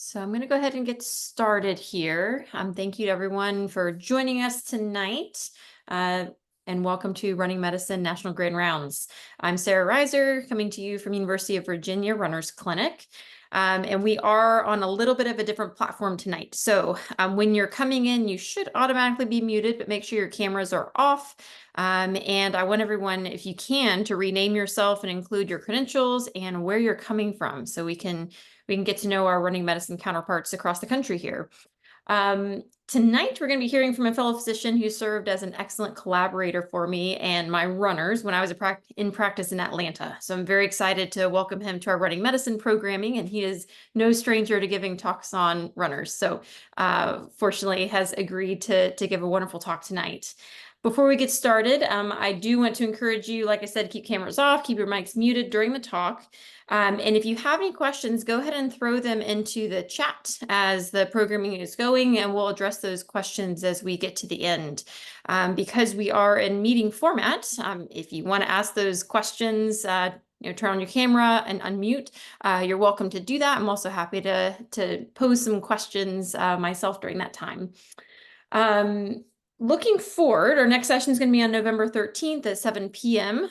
So I'm going to go ahead and get started here. Thank you to everyone for joining us tonight. And welcome to Running Medicine National Grand Rounds. I'm Sara Raiser, coming to you from University of Virginia Runners Clinic. And we are on a little bit of a different platform tonight. So when you're coming in, you should automatically be muted, but make sure your cameras are off. And I want everyone, if you can, to rename yourself and include your credentials and where you're coming from so we can get to know our running medicine counterparts across the country here. Tonight, we're going to be hearing from a fellow physician who served as an excellent collaborator for me and my runners when I was in practice in Atlanta. So I'm very excited to welcome him to our running medicine programming, and he is no stranger to giving talks on runners. So fortunately has agreed to give a wonderful talk tonight. Before we get started, I do want to encourage you, like I said, keep cameras off, keep your mics muted during the talk. And if you have any questions, go ahead and throw them into the chat as the programming is going, and we'll address those questions as we get to the end. Because we are in meeting format, if you want to ask those questions, turn on your camera and unmute. You're welcome to do that. I'm also happy to pose some questions myself during that time. Looking forward, our next session is going to be on November 13th at 7 p.m.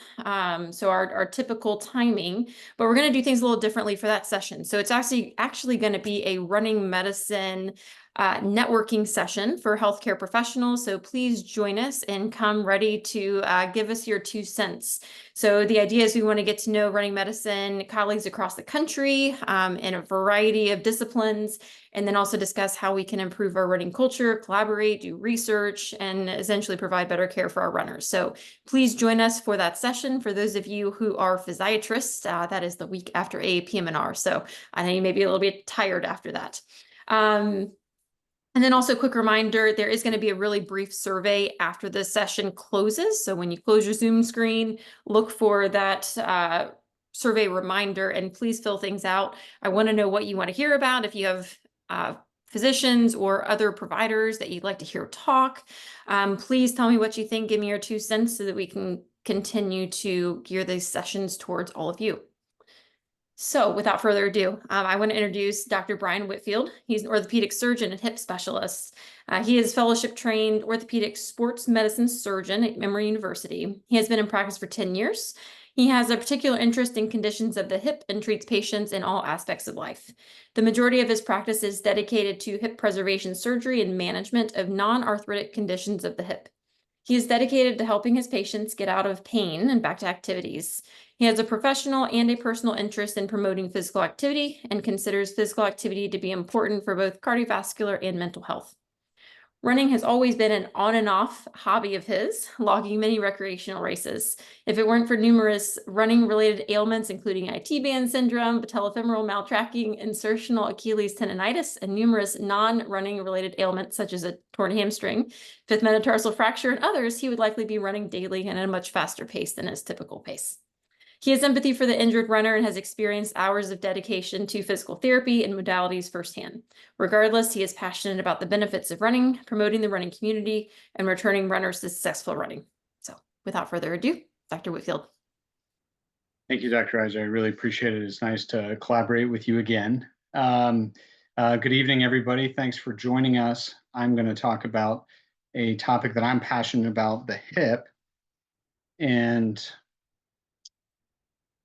So our typical timing, but we're going to do things a little differently for that session. So it's actually going to be a running medicine networking session for healthcare professionals. So please join us and come ready to give us your 2 cents. So the idea is we want to get to know running medicine colleagues across the country in a variety of disciplines, and then also discuss how we can improve our running culture, collaborate, do research, and essentially provide better care for our runners. So please join us for that session. For those of you who are physiatrists, that is the week after PM&R. So I know you may be a little bit tired after that. And then also a quick reminder, there is going to be a really brief survey after the session closes. So when you close your Zoom screen, look for that survey reminder and please fill things out. I want to know what you want to hear about. If you have physicians or other providers that you'd like to hear talk, please tell me what you think. Give me your 2 cents so that we can continue to gear these sessions towards all of you. So without further ado, I want to introduce Dr. Bryan Whitfield. He's an orthopedic surgeon and hip specialist. He is fellowship-trained orthopedic sports medicine surgeon at Emory University. He has been in practice for 10 years. He has a particular interest in conditions of the hip and treats patients in all aspects of life. The majority of his practice is dedicated to hip preservation surgery and management of non-arthritic conditions of the hip. He is dedicated to helping his patients get out of pain and back to activities. He has a professional and a personal interest in promoting physical activity and considers physical activity to be important for both cardiovascular and mental health. Running has always been an on and off hobby of his, logging many recreational races. If it weren't for numerous running-related ailments, including IT band syndrome, patellofemoral maltracking, insertional Achilles tendonitis, and numerous non-running related ailments such as a torn hamstring, fifth metatarsal fracture, and others, he would likely be running daily and at a much faster pace than his typical pace. He has empathy for the injured runner and has experienced hours of dedication to physical therapy and modalities firsthand. Regardless, he is passionate about the benefits of running, promoting the running community, and returning runners to successful running. So without further ado, Dr. Whitfield. Thank you, Dr. Reiser. I really appreciate it. It's nice to collaborate with you again. Good evening, everybody. Thanks for joining us. I'm going to talk about a topic that I'm passionate about, the hip. And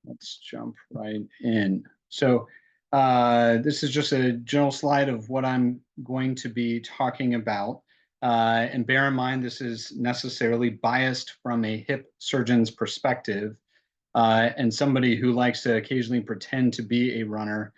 let's jump right in. So this is just a general slide of what I'm going to be talking about. And bear in mind, this is necessarily biased from a hip surgeon's perspective and somebody who likes to occasionally pretend to be a runner.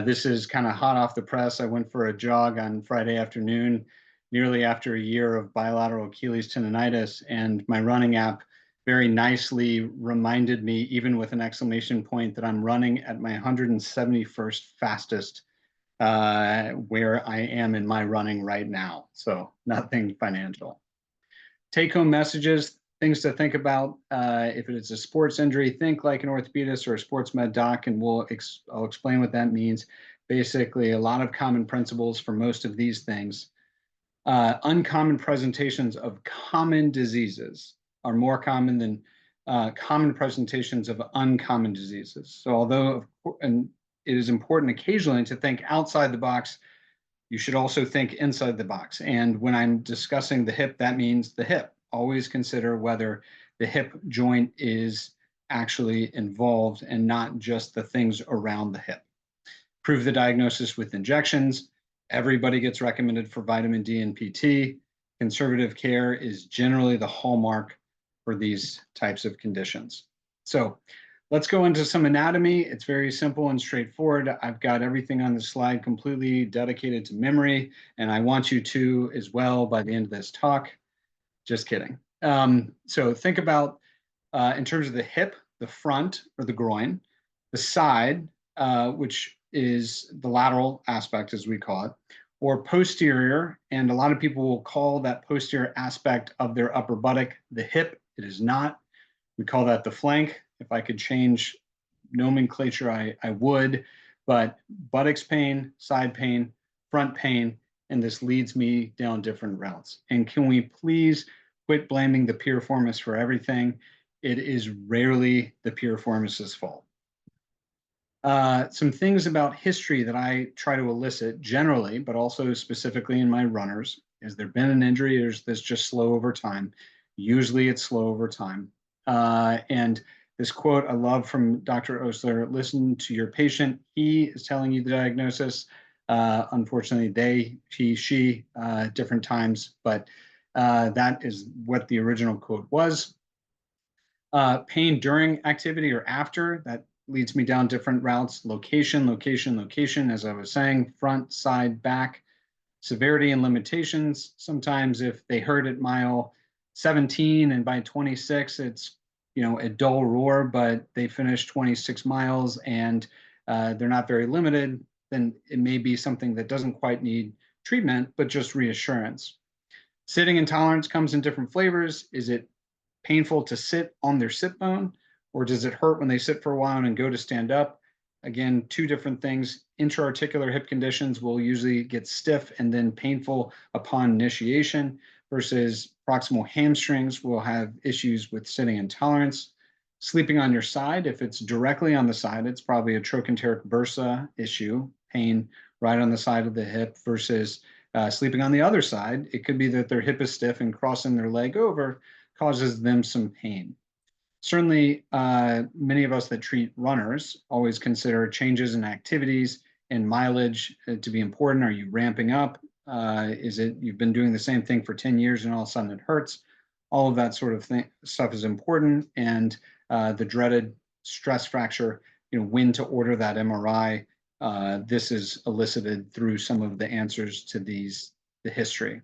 This is kind of hot off the press. I went for a jog on Friday afternoon, nearly after a year of bilateral Achilles tendonitis, and my running app very nicely reminded me, even with an exclamation point, that I'm running at my 171st fastest where I am in my running right now. So nothing financial. Take-home messages, things to think about. If it's a sports injury, think like an orthopedist or a sports med doc, and I'll explain what that means. Basically, a lot of common principles for most of these things. Uncommon presentations of common diseases are more common than common presentations of uncommon diseases. So although, and it is important occasionally to think outside the box. You should also think inside the box. And when I'm discussing the hip, that means the hip. Always consider whether the hip joint is actually involved and not just the things around the hip. Prove the diagnosis with injections. Everybody gets recommended for vitamin D and PT. Conservative care is generally the hallmark for these types of conditions. So let's go into some anatomy. It's very simple and straightforward. I've got everything on the slide completely dedicated to memory, and I want you to as well by the end of this talk. Just kidding. So think about in terms of the hip, the front or the groin, the side, which is the lateral aspect as we call it, or posterior, and a lot of people will call that posterior aspect of their upper buttock the hip. It is not. We call that the flank. If I could change nomenclature, I would, but buttocks pain, side pain, front pain, and this leads me down different routes. And can we please quit blaming the piriformis for everything? It is rarely the piriformis's fault. Some things about history that I try to elicit generally, but also specifically in my runners. Has there been an injury, or is this just slow over time? Usually it's slow over time. And this quote I love from Dr. Osler: listen to your patient. He is telling you the diagnosis. Unfortunately, they, he, she, different times, but that is what the original quote was. Pain during activity or after, that leads me down different routes. Location, location, location, as I was saying, front, side, back. Severity and limitations. Sometimes if they hurt at mile 17 and by 26, it's, you know, a dull roar, but they finish 26 miles and they're not very limited, then it may be something that doesn't quite need treatment, but just reassurance. Sitting intolerance comes in different flavors. Is it painful to sit on their sit bone, or does it hurt when they sit for a while and go to stand up? Again, two different things. Intra-articular hip conditions will usually get stiff and then painful upon initiation, versus proximal hamstrings will have issues with sitting intolerance. Sleeping on your side, if it's directly on the side, it's probably a trochanteric bursa issue, pain right on the side of the hip, versus sleeping on the other side. It could be that their hip is stiff and crossing their leg over causes them some pain. Certainly, many of us that treat runners always consider changes in activities and mileage to be important. Are you ramping up? Is it you've been doing the same thing for 10 years and all of a sudden it hurts? All of that sort of stuff is important. And the dreaded stress fracture, you know, when to order that MRI, this is elicited through some of the answers to the history.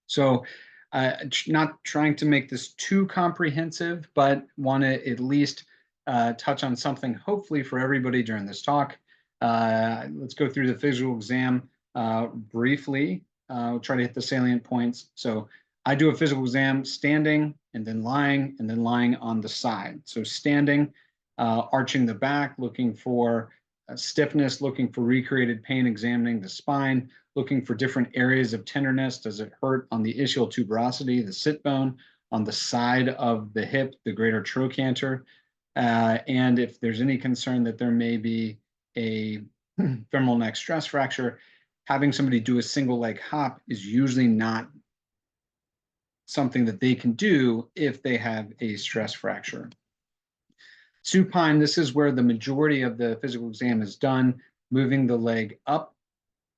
So not trying to make this too comprehensive, but want to at least touch on something hopefully for everybody during this talk. Let's go through the physical exam briefly. We'll try to hit the salient points. So I do a physical exam standing and then lying on the side. So standing, arching the back, looking for stiffness, looking for recreated pain, examining the spine, looking for different areas of tenderness. Does it hurt on the ischial tuberosity, the sit bone, on the side of the hip, the greater trochanter? And if there's any concern that there may be a femoral neck stress fracture, having somebody do a single leg hop is usually not something that they can do if they have a stress fracture. Supine, this is where the majority of the physical exam is done, moving the leg up,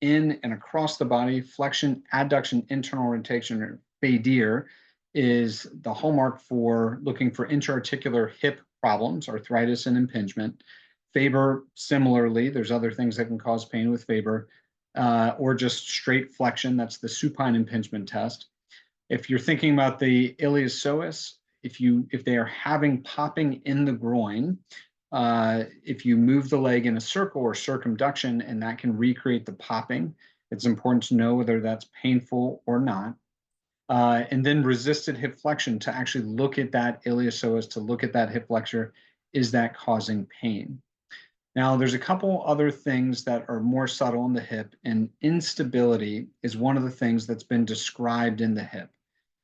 in and across the body. Flexion, adduction, internal rotation, or fadir, is the hallmark for looking for intra-articular hip problems, arthritis and impingement. Faber, similarly, there's other things that can cause pain with Faber, or just straight flexion. That's the supine impingement test. If you're thinking about the iliopsoas, if they are having popping in the groin, if you move the leg in a circle or circumduction, and that can recreate the popping, it's important to know whether that's painful or not. And then resisted hip flexion, to actually look at that iliopsoas, to look at that hip flexor. Is that causing pain? Now, there's a couple other things that are more subtle in the hip, and instability is one of the things that's been described in the hip.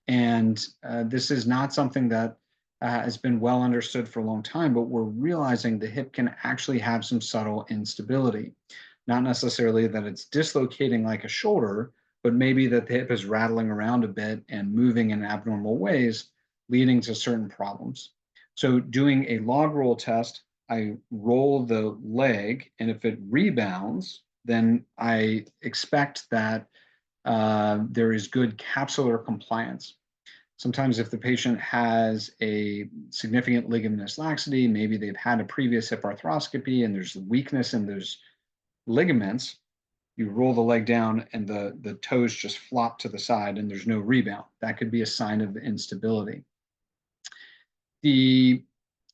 And this is not something that has been well understood for a long time, but we're realizing the hip can actually have some subtle instability. Not necessarily that it's dislocating like a shoulder, but maybe that the hip is rattling around a bit and moving in abnormal ways, leading to certain problems. So doing a log roll test, I roll the leg, and if it rebounds, then I expect that there is good capsular compliance. Sometimes if the patient has a significant ligamentous laxity, maybe they've had a previous hip arthroscopy and there's weakness in those ligaments, you roll the leg down and the toes just flop to the side and there's no rebound. That could be a sign of instability.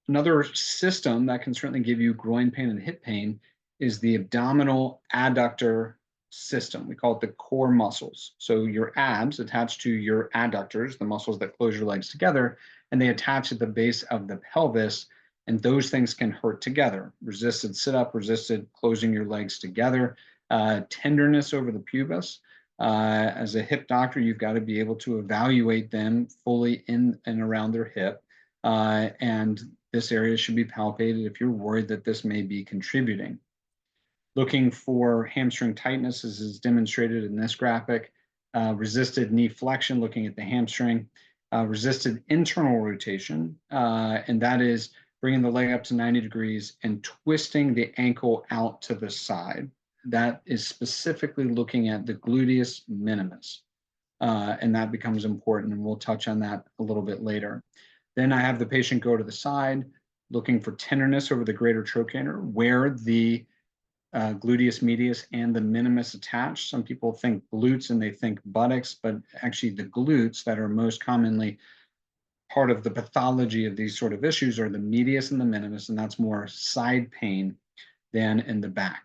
Another system that can certainly give you groin pain and hip pain is the abdominal adductor system. We call it the core muscles. So your abs attach to your adductors, the muscles that close your legs together, and they attach at the base of the pelvis, and those things can hurt together. Resisted sit-up, resisted closing your legs together, tenderness over the pubis. As a hip doctor, you've got to be able to evaluate them fully in and around their hip. And this area should be palpated if you're worried that this may be contributing. Looking for hamstring tightness, as is demonstrated in this graphic, resisted knee flexion, looking at the hamstring, resisted internal rotation, and that is bringing the leg up to 90 degrees and twisting the ankle out to the side. That is specifically looking at the gluteus minimus, and that becomes important, and we'll touch on that a little bit later. Then I have the patient go to the side, looking for tenderness over the greater trochanter, where the gluteus medius and the minimus attach. Some people think glutes and they think buttocks, but actually the glutes that are most commonly part of the pathology of these sort of issues are the medius and the minimus, and that's more side pain than in the back.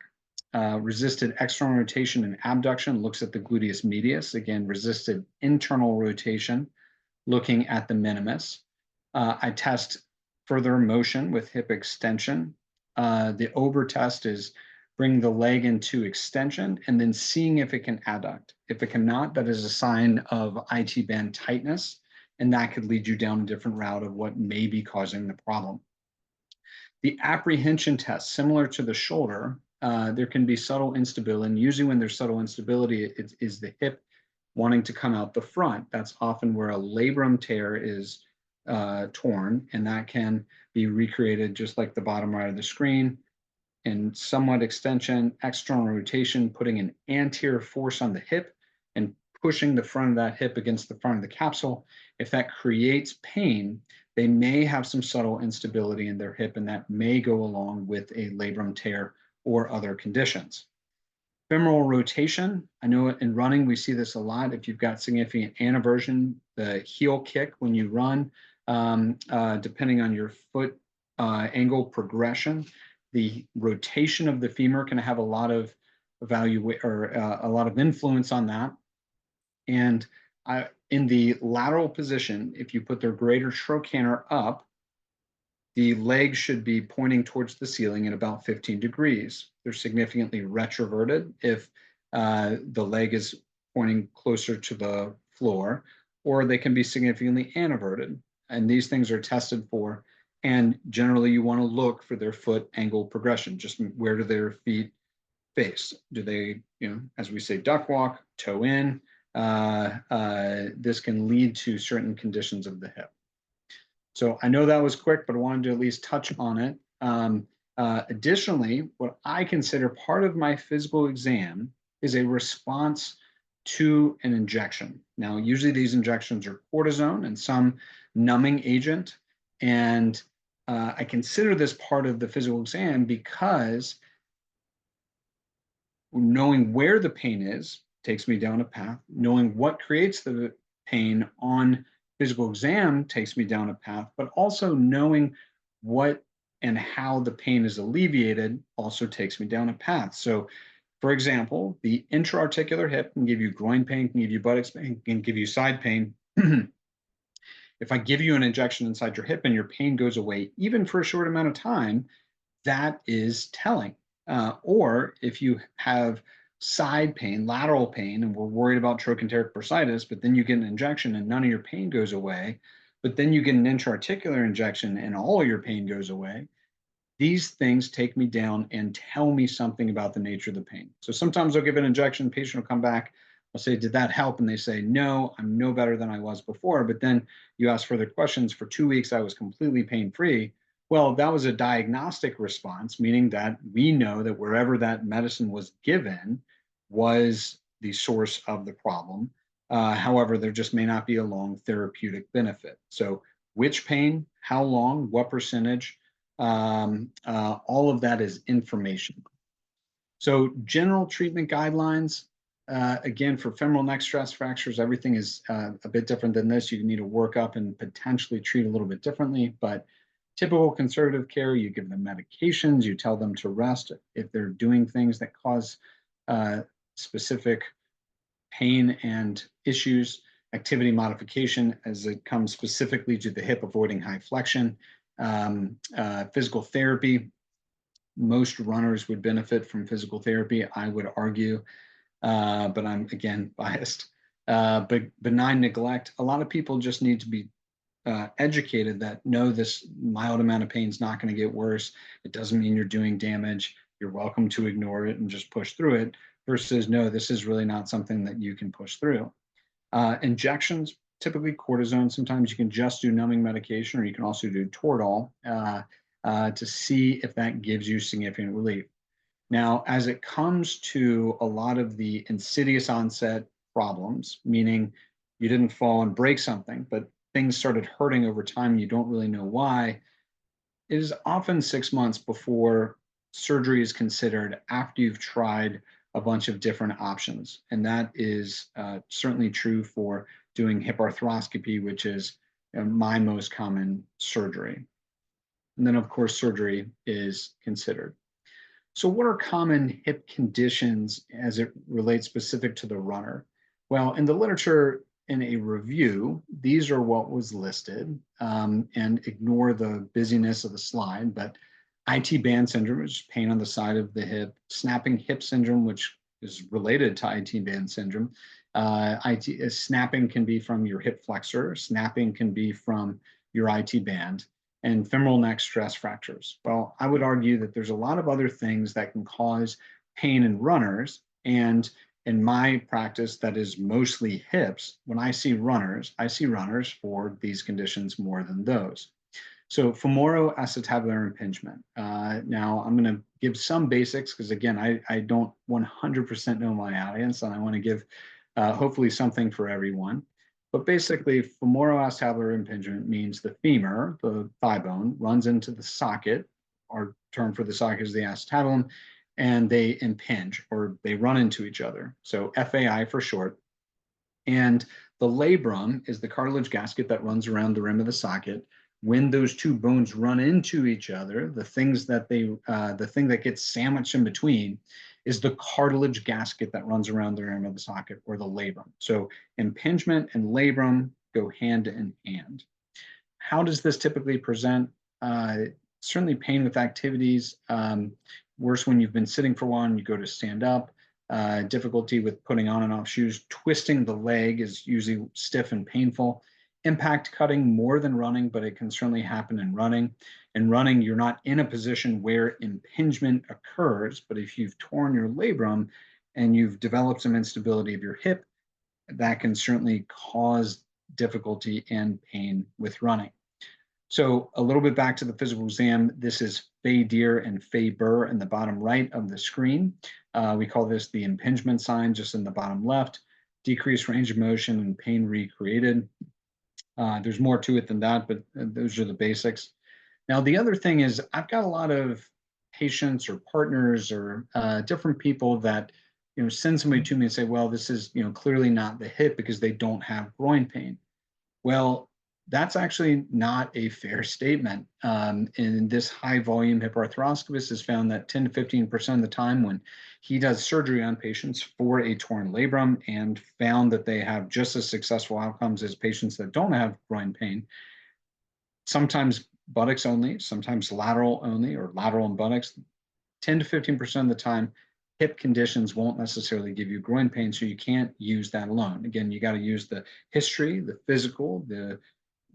Resisted external rotation and abduction looks at the gluteus medius. Again, resisted internal rotation, looking at the minimus. I test further motion with hip extension. The Ober test is bring the leg into extension and then seeing if it can adduct. If it cannot, that is a sign of IT band tightness, and that could lead you down a different route of what may be causing the problem. The apprehension test, similar to the shoulder, there can be subtle instability, and usually when there's subtle instability, it is the hip wanting to come out the front. That's often where a labrum tear is torn, and that can be recreated just like the bottom right of the screen. And somewhat extension, external rotation, putting an anterior force on the hip and pushing the front of that hip against the front of the capsule. If that creates pain, they may have some subtle instability in their hip, and that may go along with a labrum tear or other conditions. Femoral rotation, I know in running we see this a lot. If you've got significant anteversion, the heel kick when you run, depending on your foot angle progression, the rotation of the femur can have a lot of value or a lot of influence on that. And in the lateral position, if you put their greater trochanter up, the leg should be pointing towards the ceiling at about 15 degrees. They're significantly retroverted if the leg is pointing closer to the floor, or they can be significantly anteverted. And these things are tested for. And generally, you want to look for their foot angle progression. Just where do their feet face? Do they, as we say, duck walk, toe in? This can lead to certain conditions of the hip. So I know that was quick, but I wanted to at least touch on it. Additionally, what I consider part of my physical exam is a response to an injection. Now, usually these injections are cortisone and some numbing agent. And I consider this part of the physical exam because knowing where the pain is takes me down a path. Knowing what creates the pain on physical exam takes me down a path, but also knowing what and how the pain is alleviated also takes me down a path. So, for example, the intra-articular hip can give you groin pain, can give you buttocks pain, can give you side pain. If I give you an injection inside your hip and your pain goes away, even for a short amount of time, that is telling. Or if you have side pain, lateral pain, and we're worried about trochanteric bursitis, but then you get an injection and none of your pain goes away, but then you get an intra-articular injection and all your pain goes away. These things take me down and tell me something about the nature of the pain. So sometimes I'll give an injection, the patient will come back, I'll say, did that help? And they say, no, I'm no better than I was before. But then you ask further questions. For 2 weeks, I was completely pain-free. Well, that was a diagnostic response, meaning that we know that wherever that medicine was given was the source of the problem. However, there just may not be a long therapeutic benefit. So which pain, how long, what percentage, all of that is information. So general treatment guidelines, again, for femoral neck stress fractures, everything is a bit different than this. You need to work up and potentially treat a little bit differently, but typical conservative care, you give them medications, you tell them to rest if they're doing things that cause specific pain and issues, activity modification as it comes specifically to the hip, avoiding high flexion, physical therapy. Most runners would benefit from physical therapy, I would argue, but I'm again biased. But benign neglect, a lot of people just need to be educated that no, this mild amount of pain is not going to get worse. It doesn't mean you're doing damage. You're welcome to ignore it and just push through it, versus no, this is really not something that you can push through. Injections, typically cortisone. Sometimes you can just do numbing medication, or you can also do Toradol to see if that gives you significant relief. Now, as it comes to a lot of the insidious onset problems, meaning you didn't fall and break something, but things started hurting over time, you don't really know why, it is often 6 months before surgery is considered after you've tried a bunch of different options. And that is certainly true for doing hip arthroscopy, which is my most common surgery. And then, of course, surgery is considered. So what are common hip conditions as it relates specific to the runner? Well, in the literature, in a review, these are what was listed, and ignore the busyness of the slide, but IT band syndrome, which is pain on the side of the hip, snapping hip syndrome, which is related to IT band syndrome. Snapping can be from your hip flexor, snapping can be from your IT band, and femoral neck stress fractures. Well, I would argue that there's a lot of other things that can cause pain in runners. And in my practice, that is mostly hips. When I see runners for these conditions more than those. So femoral acetabular impingement. Now I'm going to give some basics because again, I don't 100% know my audience, and I want to give hopefully something for everyone. But basically, femoral acetabular impingement means the femur, the thigh bone, runs into the socket. Our term for the socket is the acetabulum, and they impinge, or they run into each other. So FAI for short. And the labrum is the cartilage gasket that runs around the rim of the socket. When those two bones run into each other, the thing that gets sandwiched in between is the cartilage gasket that runs around the rim of the socket, or the labrum. So impingement and labrum go hand in hand. How does this typically present? Certainly pain with activities, worse when you've been sitting for a while and you go to stand up, difficulty with putting on and off shoes, twisting the leg is usually stiff and painful. Impact cutting more than running, but it can certainly happen in running. In running, you're not in a position where impingement occurs, but if you've torn your labrum and you've developed some instability of your hip, that can certainly cause difficulty and pain with running. So a little bit back to the physical exam, this is Fay-Deer and Fay-Burr in the bottom right of the screen. We call this the impingement sign, just in the bottom left. Decreased range of motion and pain recreated. There's more to it than that, but those are the basics. Now, the other thing is I've got a lot of patients or partners or different people that send somebody to me and say, well, this is clearly not the hip because they don't have groin pain. Well, that's actually not a fair statement. In this high volume hip arthroscopist has found that 10 to 15% of the time when he does surgery on patients for a torn labrum, and found that they have just as successful outcomes as patients that don't have groin pain, sometimes buttocks only, sometimes lateral only, or lateral and buttocks, 10 to 15% of the time, hip conditions won't necessarily give you groin pain, so you can't use that alone. Again, you got to use the history, the physical, the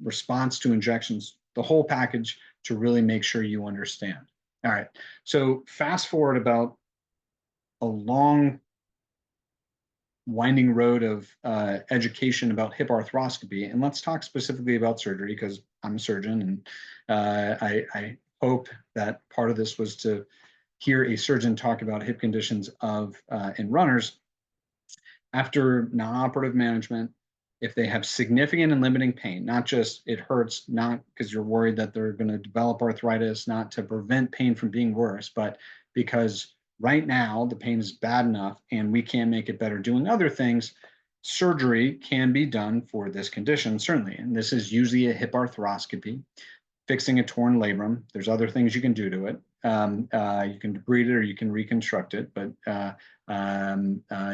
response to injections, the whole package to really make sure you understand. All right, so fast forward about a long winding road of education about hip arthroscopy. And let's talk specifically about surgery because I'm a surgeon, and I hope that part of this was to hear a surgeon talk about hip conditions in runners. After non-operative management, if they have significant and limiting pain, not just it hurts, not because you're worried that they're going to develop arthritis, not to prevent pain from being worse, but because right now the pain is bad enough and we can't make it better doing other things, surgery can be done for this condition, certainly. And this is usually a hip arthroscopy, fixing a torn labrum. There's other things you can do to it. You can debride it or you can reconstruct it, but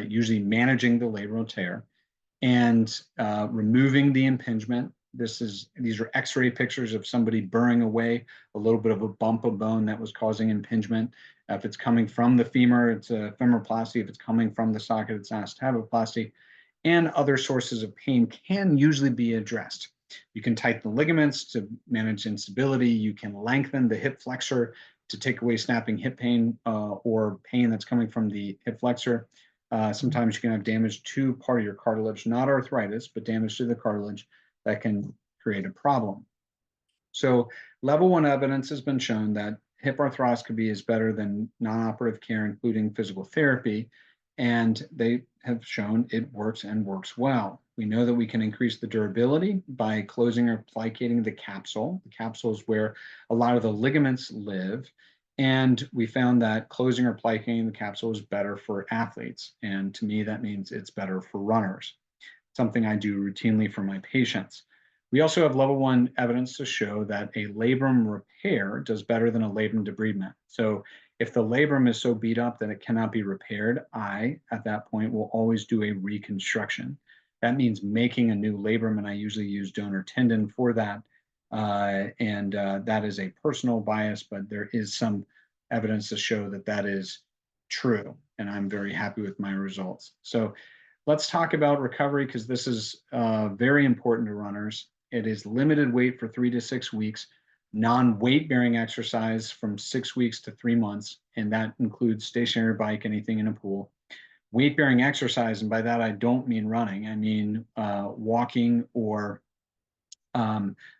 usually managing the labral tear and removing the impingement. These are X-ray pictures of somebody burring away a little bit of a bump of bone that was causing impingement. If it's coming from the femur, it's a femoroplasty. If it's coming from the socket, it's acetabuloplasty. And other sources of pain can usually be addressed. You can tighten the ligaments to manage instability. You can lengthen the hip flexor to take away snapping hip pain or pain that's coming from the hip flexor. Sometimes you can have damage to part of your cartilage, not arthritis, but damage to the cartilage that can create a problem. So level 1 evidence has been shown that hip arthroscopy is better than non-operative care, including physical therapy, and they have shown it works and works well. We know that we can increase the durability by closing or plicating the capsule. The capsule is where a lot of the ligaments live. And we found that closing or plicating the capsule is better for athletes. And to me, that means it's better for runners, something I do routinely for my patients. We also have level 1 evidence to show that a labrum repair does better than a labrum debridement. So if the labrum is so beat up that it cannot be repaired, I, at that point, will always do a reconstruction. That means making a new labrum, and I usually use donor tendon for that. That is a personal bias, but there is some evidence to show that that is true, and I'm very happy with my results. So let's talk about recovery because this is very important to runners. It is limited weight for 3 to 6 weeks, non-weight bearing exercise from 6 weeks to 3 months, and that includes stationary bike, anything in a pool. Weight bearing exercise, and by that I don't mean running, I mean walking or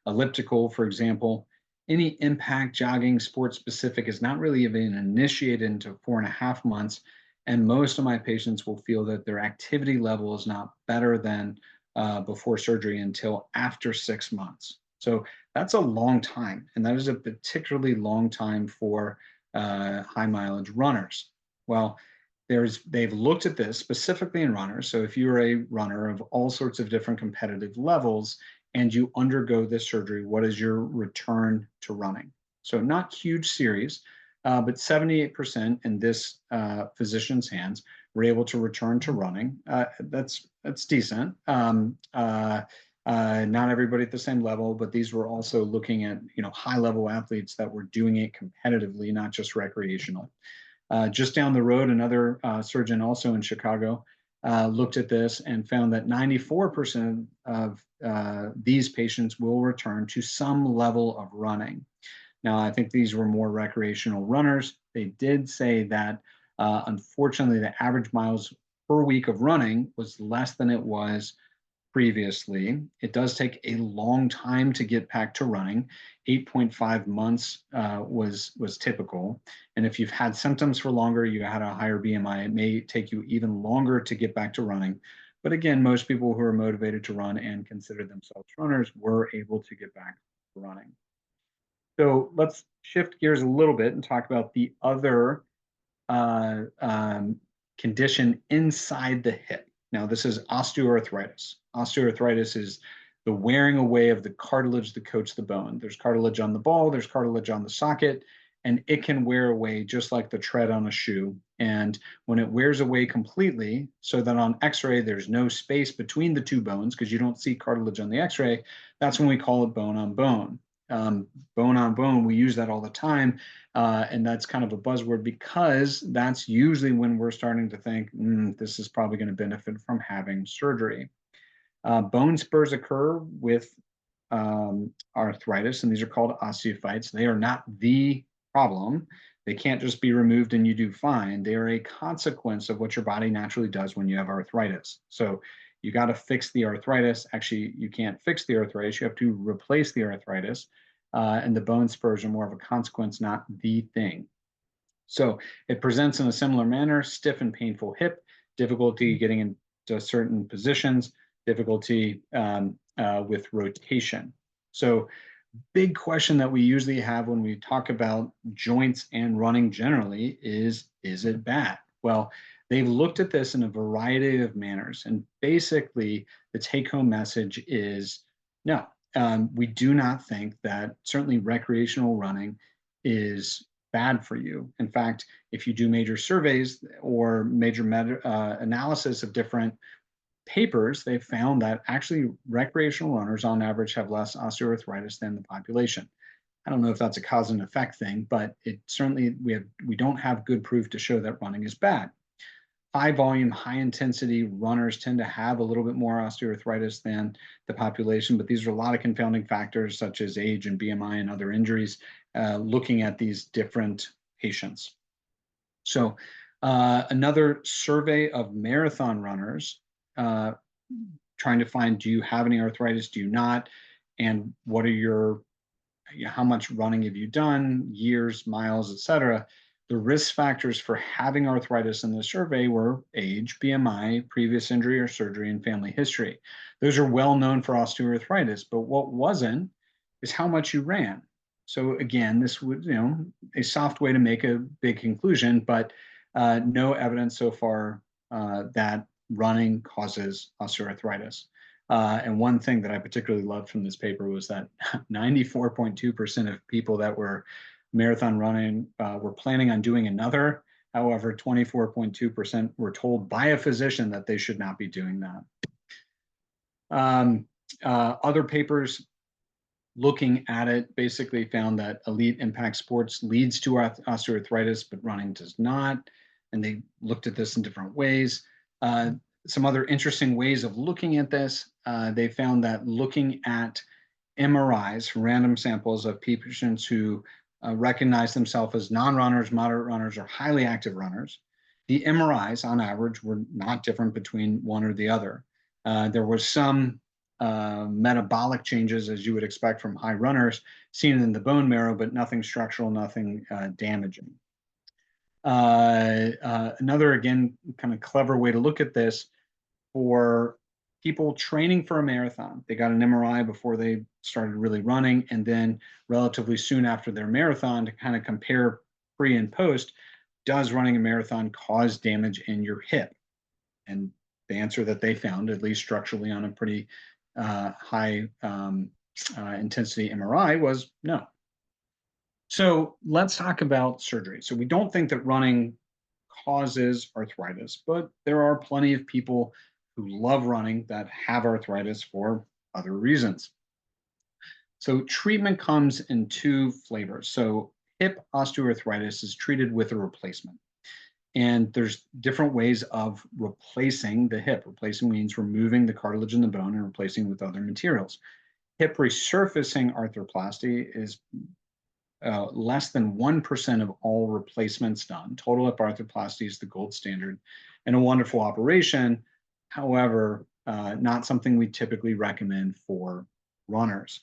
elliptical, for example. Any impact jogging, sport specific, is not really even initiated into 4.5 months. And most of my patients will feel that their activity level is not better than before surgery until after 6 months. So that's a long time. And that is a particularly long time for high mileage runners. Well, they've looked at this specifically in runners. So if you're a runner of all sorts of different competitive levels and you undergo this surgery, what is your return to running? So not huge series, but 78% in this physician's hands were able to return to running. That's decent. Not everybody at the same level, but these were also looking at high level athletes that were doing it competitively, not just recreational. Just down the road, another surgeon also in Chicago looked at this and found that 94% of these patients will return to some level of running. Now, I think these were more recreational runners. They did say that, unfortunately, the average miles per week of running was less than it was previously. It does take a long time to get back to running. 8.5 months was typical. And if you've had symptoms for longer, you had a higher BMI, it may take you even longer to get back to running. But again, most people who are motivated to run and consider themselves runners were able to get back to running. So let's shift gears a little bit and talk about the other condition inside the hip. Now, this is osteoarthritis. Osteoarthritis is the wearing away of the cartilage that coats the bone. There's cartilage on the ball, there's cartilage on the socket, and it can wear away just like the tread on a shoe. And when it wears away completely, so that on x-ray there's no space between the two bones because you don't see cartilage on the x-ray, that's when we call it bone on bone. Bone on bone, we use that all the time, and that's kind of a buzzword because that's usually when we're starting to think, this is probably going to benefit from having surgery. Bone spurs occur with arthritis, and these are called osteophytes. They are not the problem. They can't just be removed and you do fine. They are a consequence of what your body naturally does when you have arthritis. So you got to fix the arthritis. Actually, you can't fix the arthritis. You have to replace the arthritis. And the bone spurs are more of a consequence, not the thing. So it presents in a similar manner: stiff and painful hip, difficulty getting into certain positions, difficulty with rotation. So big question that we usually have when we talk about joints and running generally is it bad? Well, they've looked at this in a variety of manners, and basically the take-home message is no. We do not think that certainly recreational running is bad for you. In fact, if you do major surveys or major analysis of different papers, they've found that actually recreational runners on average have less osteoarthritis than the population. I don't know if that's a cause and effect thing, but it certainly, we don't have good proof to show that running is bad. High volume, high intensity runners tend to have a little bit more osteoarthritis than the population, but these are a lot of confounding factors such as age and BMI and other injuries, looking at these different patients. So another survey of marathon runners, trying to find, do you have any arthritis, do you not, and what are your, how much running have you done, years, miles, etc. The risk factors for having arthritis in the survey were age, BMI, previous injury or surgery, and family history. Those are well known for osteoarthritis, but what wasn't is how much you ran. So again, this would, a soft way to make a big conclusion, but no evidence so far that running causes osteoarthritis. And one thing that I particularly loved from this paper was that 94.2% of people that were marathon running were planning on doing another. However, 24.2% were told by a physician that they should not be doing that. Other papers looking at it basically found that elite impact sports leads to osteoarthritis, but running does not. And they looked at this in different ways. Some other interesting ways of looking at this, they found that looking at MRIs, random samples of patients who recognize themselves as non-runners, moderate runners, or highly active runners, the MRIs on average were not different between one or the other. There was some metabolic changes, as you would expect from high runners, seen in the bone marrow, but nothing structural, nothing damaging. Another, again, kind of clever way to look at this, for people training for a marathon, they got an MRI before they started really running, and then relatively soon after their marathon to kind of compare pre and post. Does running a marathon cause damage in your hip? And the answer that they found, at least structurally on a pretty high intensity MRI, was no. So let's talk about surgery. So we don't think that running causes arthritis, but there are plenty of people who love running that have arthritis for other reasons. So treatment comes in two flavors. So hip osteoarthritis is treated with a replacement. And there's different ways of replacing the hip. Replacing means removing the cartilage in the bone and replacing with other materials. Hip resurfacing arthroplasty is less than 1% of all replacements done. Total hip arthroplasty is the gold standard and a wonderful operation. However, not something we typically recommend for runners.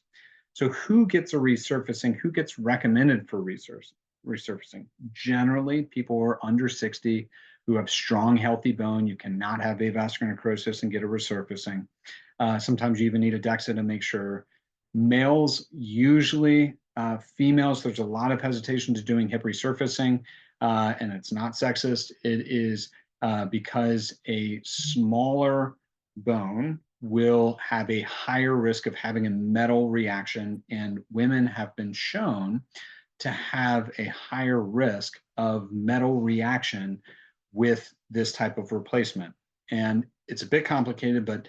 So who gets a resurfacing? Who gets recommended for resurfacing? Generally, people who are under 60 who have strong, healthy bone. You cannot have avascular necrosis and get a resurfacing. Sometimes you even need a DEXA to make sure. Males usually, females, there's a lot of hesitation to doing hip resurfacing, and it's not sexist. It is because a smaller bone will have a higher risk of having a metal reaction, and women have been shown to have a higher risk of metal reaction with this type of replacement. And it's a bit complicated, but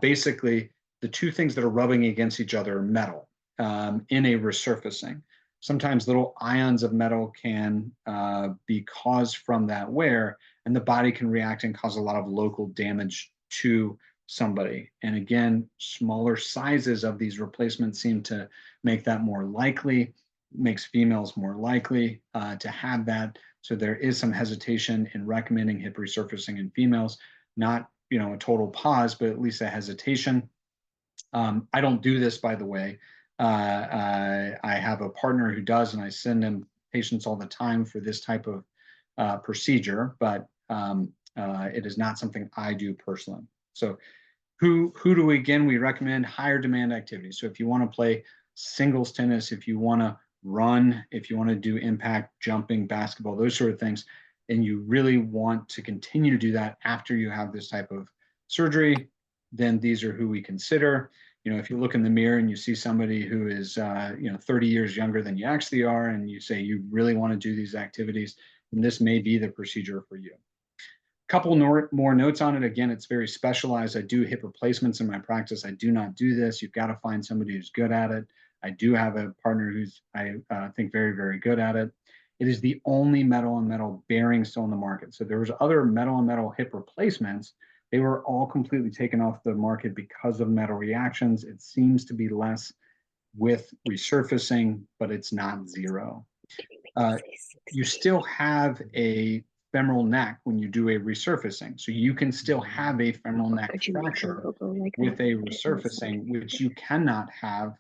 basically the two things that are rubbing against each other are metal in a resurfacing. Sometimes little ions of metal can be caused from that wear, and the body can react and cause a lot of local damage to somebody. And again, smaller sizes of these replacements seem to make that more likely, makes females more likely to have that. So there is some hesitation in recommending hip resurfacing in females, not a total pause, but at least a hesitation. I don't do this, by the way. I have a partner who does, and I send him patients all the time for this type of procedure, but it is not something I do personally. So who do we, again, we recommend higher demand activities. So if you want to play singles tennis, if you want to run, if you want to do impact jumping, basketball, those sort of things, and you really want to continue to do that after you have this type of surgery, then these are who we consider. If you look in the mirror and you see somebody who is 30 years younger than you actually are, and you say you really want to do these activities, then this may be the procedure for you. Couple more notes on it. Again, it's very specialized. I do hip replacements in my practice. I do not do this. You've got to find somebody who's good at it. I do have a partner who's, I think, very, very good at it. It is the only metal on metal bearing still in the market. So there was other metal on metal hip replacements. They were all completely taken off the market because of metal reactions. It seems to be less with resurfacing, but it's not zero. You still have a femoral neck when you do a resurfacing. So you can still have a femoral neck fracture with a resurfacing, which you cannot have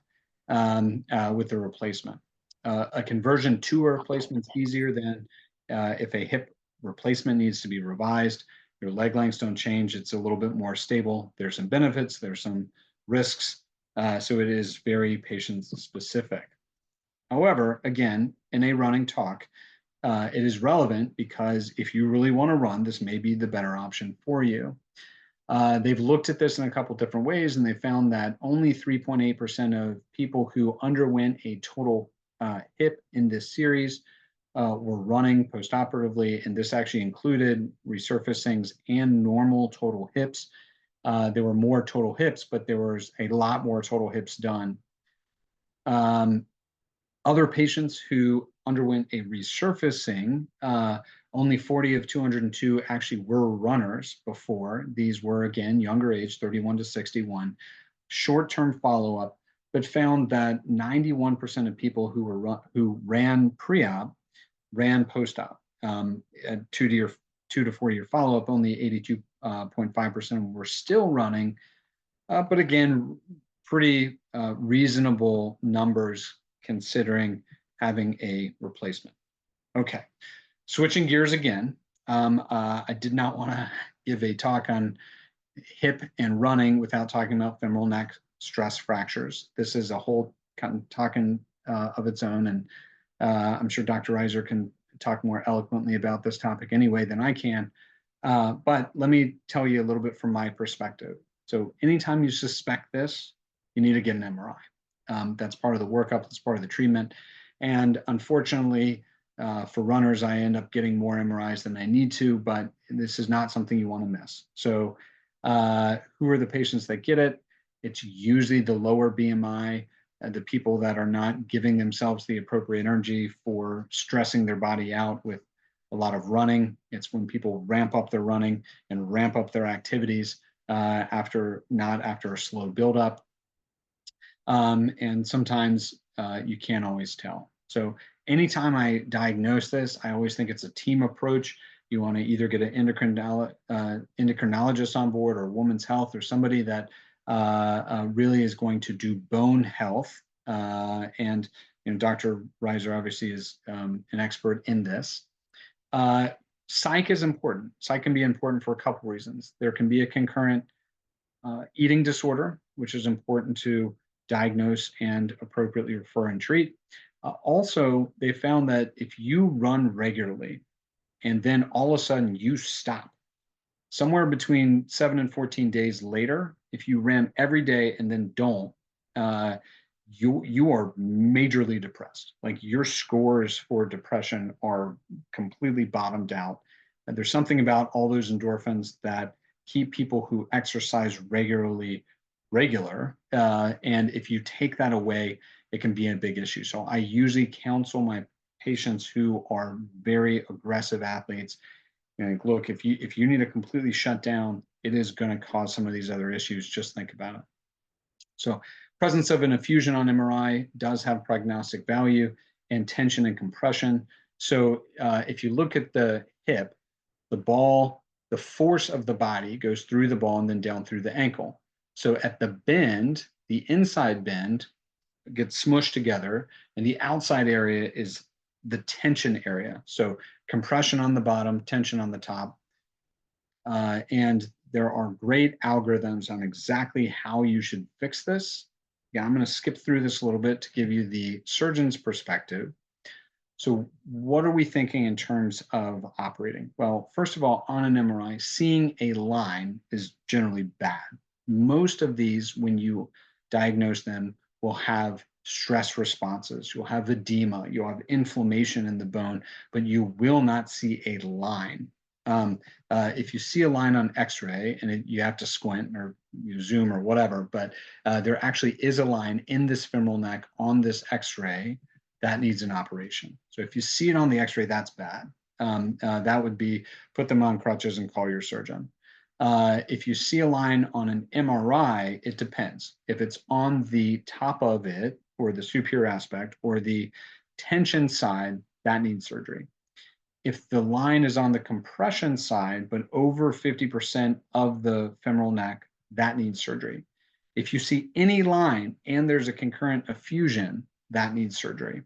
with a replacement. A conversion to a replacement is easier than if a hip replacement needs to be revised. Your leg lengths don't change. It's a little bit more stable. There's some benefits. There's some risks. So it is very patient specific. However, again, in a running talk, it is relevant because if you really want to run, this may be the better option for you. They've looked at this in a couple different ways, and they found that only 3.8% of people who underwent a total hip in this series were running postoperatively, and this actually included resurfacings and normal total hips. There were more total hips, but there was a lot more total hips done. Other patients who underwent a resurfacing, only 40 of 202 actually were runners before. These were, again, younger age, 31 to 61, short-term follow-up, but found that 91% of people who ran pre-op ran post-op. At 2 to 4 year follow-up, only 82.5% were still running, but again, pretty reasonable numbers considering having a replacement. Okay, switching gears again. I did not want to give a talk on hip and running without talking about femoral neck stress fractures. This is a whole talk of its own, and I'm sure Dr. Raiser can talk more eloquently about this topic anyway than I can. But let me tell you a little bit from my perspective. So anytime you suspect this, you need to get an MRI. That's part of the workup, that's part of the treatment. And unfortunately, for runners, I end up getting more MRIs than I need to, but this is not something you want to miss. So who are the patients that get it? It's usually the lower BMI, the people that are not giving themselves the appropriate energy for stressing their body out with a lot of running. It's when people ramp up their running and ramp up their activities after a slow buildup. And sometimes you can't always tell. So anytime I diagnose this, I always think it's a team approach. You want to either get an endocrinologist on board, or women's health, or somebody that really is going to do bone health. And Dr. Raiser obviously is an expert in this. Psych is important. Psych can be important for a couple reasons. There can be a concurrent eating disorder, which is important to diagnose and appropriately refer and treat. Also, they found that if you run regularly and then all of a sudden you stop, somewhere between 7 and 14 days later, if you ran every day and then don't, you are majorly depressed. Like, your scores for depression are completely bottomed out. And there's something about all those endorphins that keep people who exercise regularly regular. And if you take that away, it can be a big issue. So I usually counsel my patients who are very aggressive athletes, look, if you need to completely shut down, it is going to cause some of these other issues. Just think about it. So presence of an effusion on MRI does have prognostic value, and tension and compression. So if you look at the hip, the ball, the force of the body goes through the ball and then down through the ankle. So at the bend, the inside bend gets smushed together, and the outside area is the tension area. So compression on the bottom, tension on the top. And there are great algorithms on exactly how you should fix this. Yeah, I'm going to skip through this a little bit to give you the surgeon's perspective. So what are we thinking in terms of operating? Well, first of all, on an MRI, seeing a line is generally bad. Most of these, when you diagnose them, will have stress responses. You'll have edema, you'll have inflammation in the bone, but you will not see a line. If you see a line on X-ray, and you have to squint or you zoom or whatever, but there actually is a line in this femoral neck on this X-ray that needs an operation. So if you see it on the X-ray, that's bad. That would be put them on crutches and call your surgeon. If you see a line on an MRI, it depends. If it's on the top of it, or the superior aspect, or the tension side, that needs surgery. If the line is on the compression side, but over 50% of the femoral neck, that needs surgery. If you see any line and there's a concurrent effusion, that needs surgery.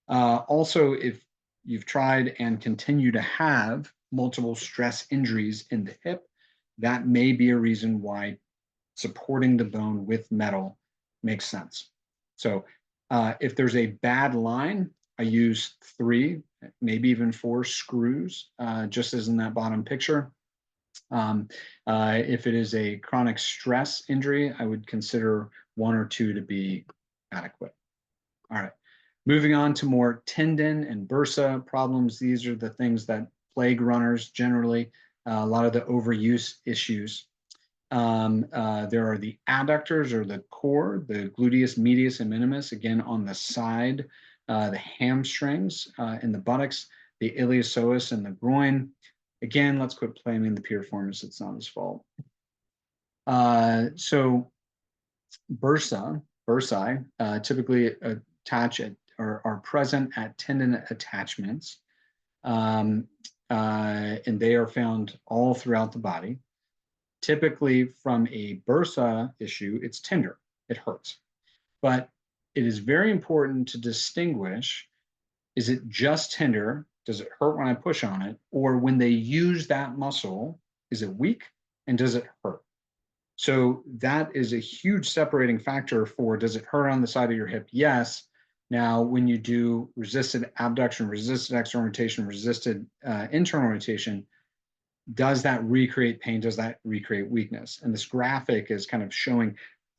Also, if you've tried and continue to have multiple stress injuries in the hip, that may be a reason why supporting the bone with metal makes sense. So if there's a bad line, I use 3, maybe even 4 screws, just as in that bottom picture. If it is a chronic stress injury, I would consider 1 or 2 to be adequate. All right, moving on to more tendon and bursa problems. These are the things that plague runners generally, a lot of the overuse issues. There are the adductors or the core, the gluteus medius and minimus, again on the side, the hamstrings in the buttocks, the iliopsoas and the groin. Again, let's quit blaming the piriformis, it's not his fault. So bursae typically attach at, or are present at tendon attachments, and they are found all throughout the body. Typically from a bursa issue, it's tender, it hurts. But it is very important to distinguish, is it just tender? Does it hurt when I push on it? Or when they use that muscle, is it weak and does it hurt? So that is a huge separating factor for, does it hurt on the side of your hip? Yes. Now, when you do resisted abduction, resisted external rotation, resisted internal rotation, does that recreate pain? Does that recreate weakness? And this graphic is kind of showing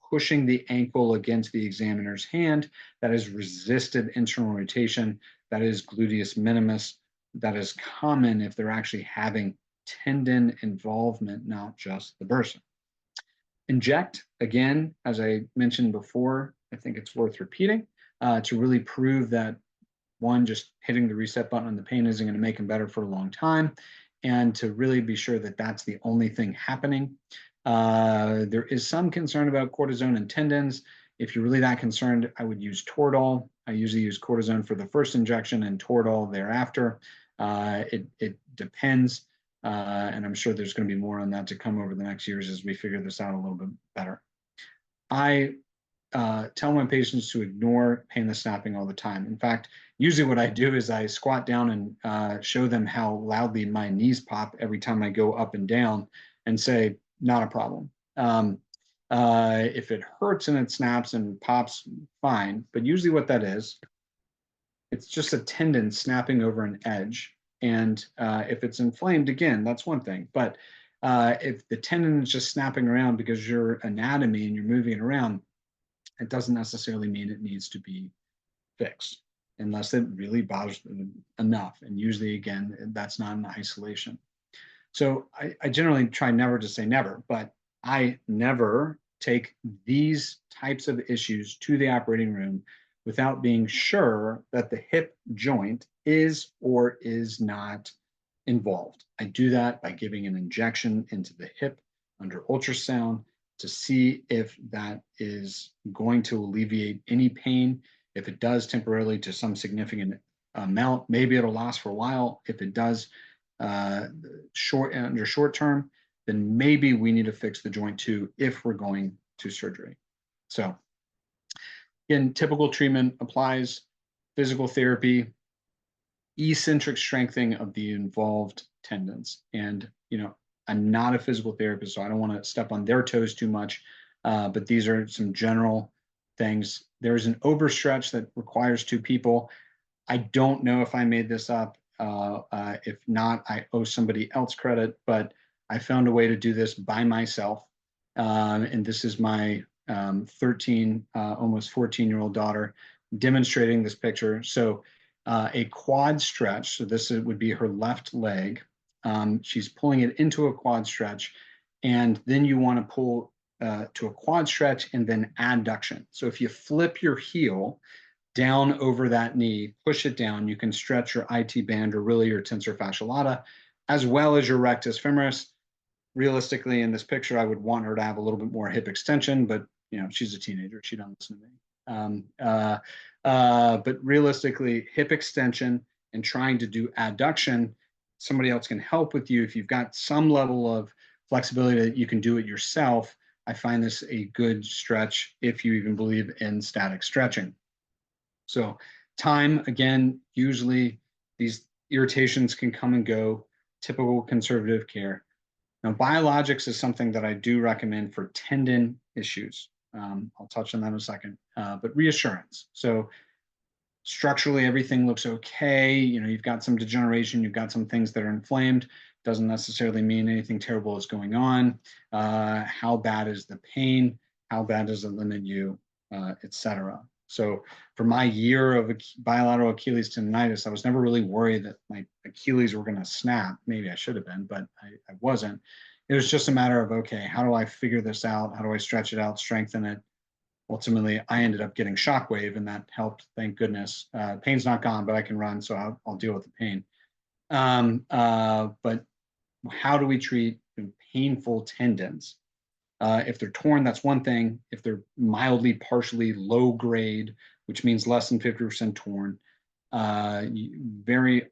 pushing the ankle against the examiner's hand. That is resisted internal rotation. That is gluteus minimus. That is common if they're actually having tendon involvement, not just the bursa. Inject, again, as I mentioned before, I think it's worth repeating to really prove that, one, just hitting the reset button on the pain isn't going to make them better for a long time, and to really be sure that that's the only thing happening. There is some concern about cortisone and tendons. If you're really that concerned, I would use Toradol. I usually use cortisone for the first injection and Toradol thereafter. It depends, and I'm sure there's going to be more on that to come over the next years as we figure this out a little bit better. I tell my patients to ignore painless snapping all the time. In fact, usually what I do is I squat down and show them how loudly my knees pop every time I go up and down and say, not a problem. If it hurts and it snaps and pops, fine. But usually what that is, it's just a tendon snapping over an edge. And if it's inflamed, again, that's one thing. But if the tendon is just snapping around because your anatomy and you're moving it around, it doesn't necessarily mean it needs to be fixed unless it really bothers them enough. And usually, again, that's not in isolation. So I generally try never to say never, but I never take these types of issues to the operating room without being sure that the hip joint is or is not involved. I do that by giving an injection into the hip under ultrasound to see if that is going to alleviate any pain. If it does temporarily to some significant amount, maybe it'll last for a while. If it does under short term, then maybe we need to fix the joint too if we're going to surgery. So again, typical treatment applies: physical therapy, eccentric strengthening of the involved tendons. And, I'm not a physical therapist, so I don't want to step on their toes too much, but these are some general things. There's an overstretch that requires two people. I don't know if I made this up. If not, I owe somebody else credit, but I found a way to do this by myself. And this is my 13, almost 14-year-old daughter demonstrating this picture. So a quad stretch, so this would be her left leg. She's pulling it into a quad stretch, and then you want to pull to a quad stretch and then adduction. So if you flip your heel down over that knee, push it down, you can stretch your IT band or really your tensor fasciae lata, as well as your rectus femoris. Realistically, in this picture, I would want her to have a little bit more hip extension, but she's a teenager, she doesn't listen to me. But realistically, hip extension and trying to do adduction, somebody else can help with you. If you've got some level of flexibility that you can do it yourself, I find this a good stretch if you even believe in static stretching. So time, again, usually these irritations can come and go, typical conservative care. Now, biologics is something that I do recommend for tendon issues. I'll touch on that in a second, but reassurance. So structurally, everything looks okay. You've got some degeneration, you've got some things that are inflamed. Doesn't necessarily mean anything terrible is going on. How bad is the pain? How bad does it limit you, etc. So for my year of bilateral Achilles tendonitis, I was never really worried that my Achilles were going to snap. Maybe I should have been, but I wasn't. It was just a matter of, okay, how do I figure this out? How do I stretch it out, strengthen it? Ultimately, I ended up getting shockwave, and that helped, thank goodness. Pain's not gone, but I can run, so I'll deal with the pain. But how do we treat painful tendons? If they're torn, that's one thing. If they're mildly, partially low grade, which means less than 50% torn, very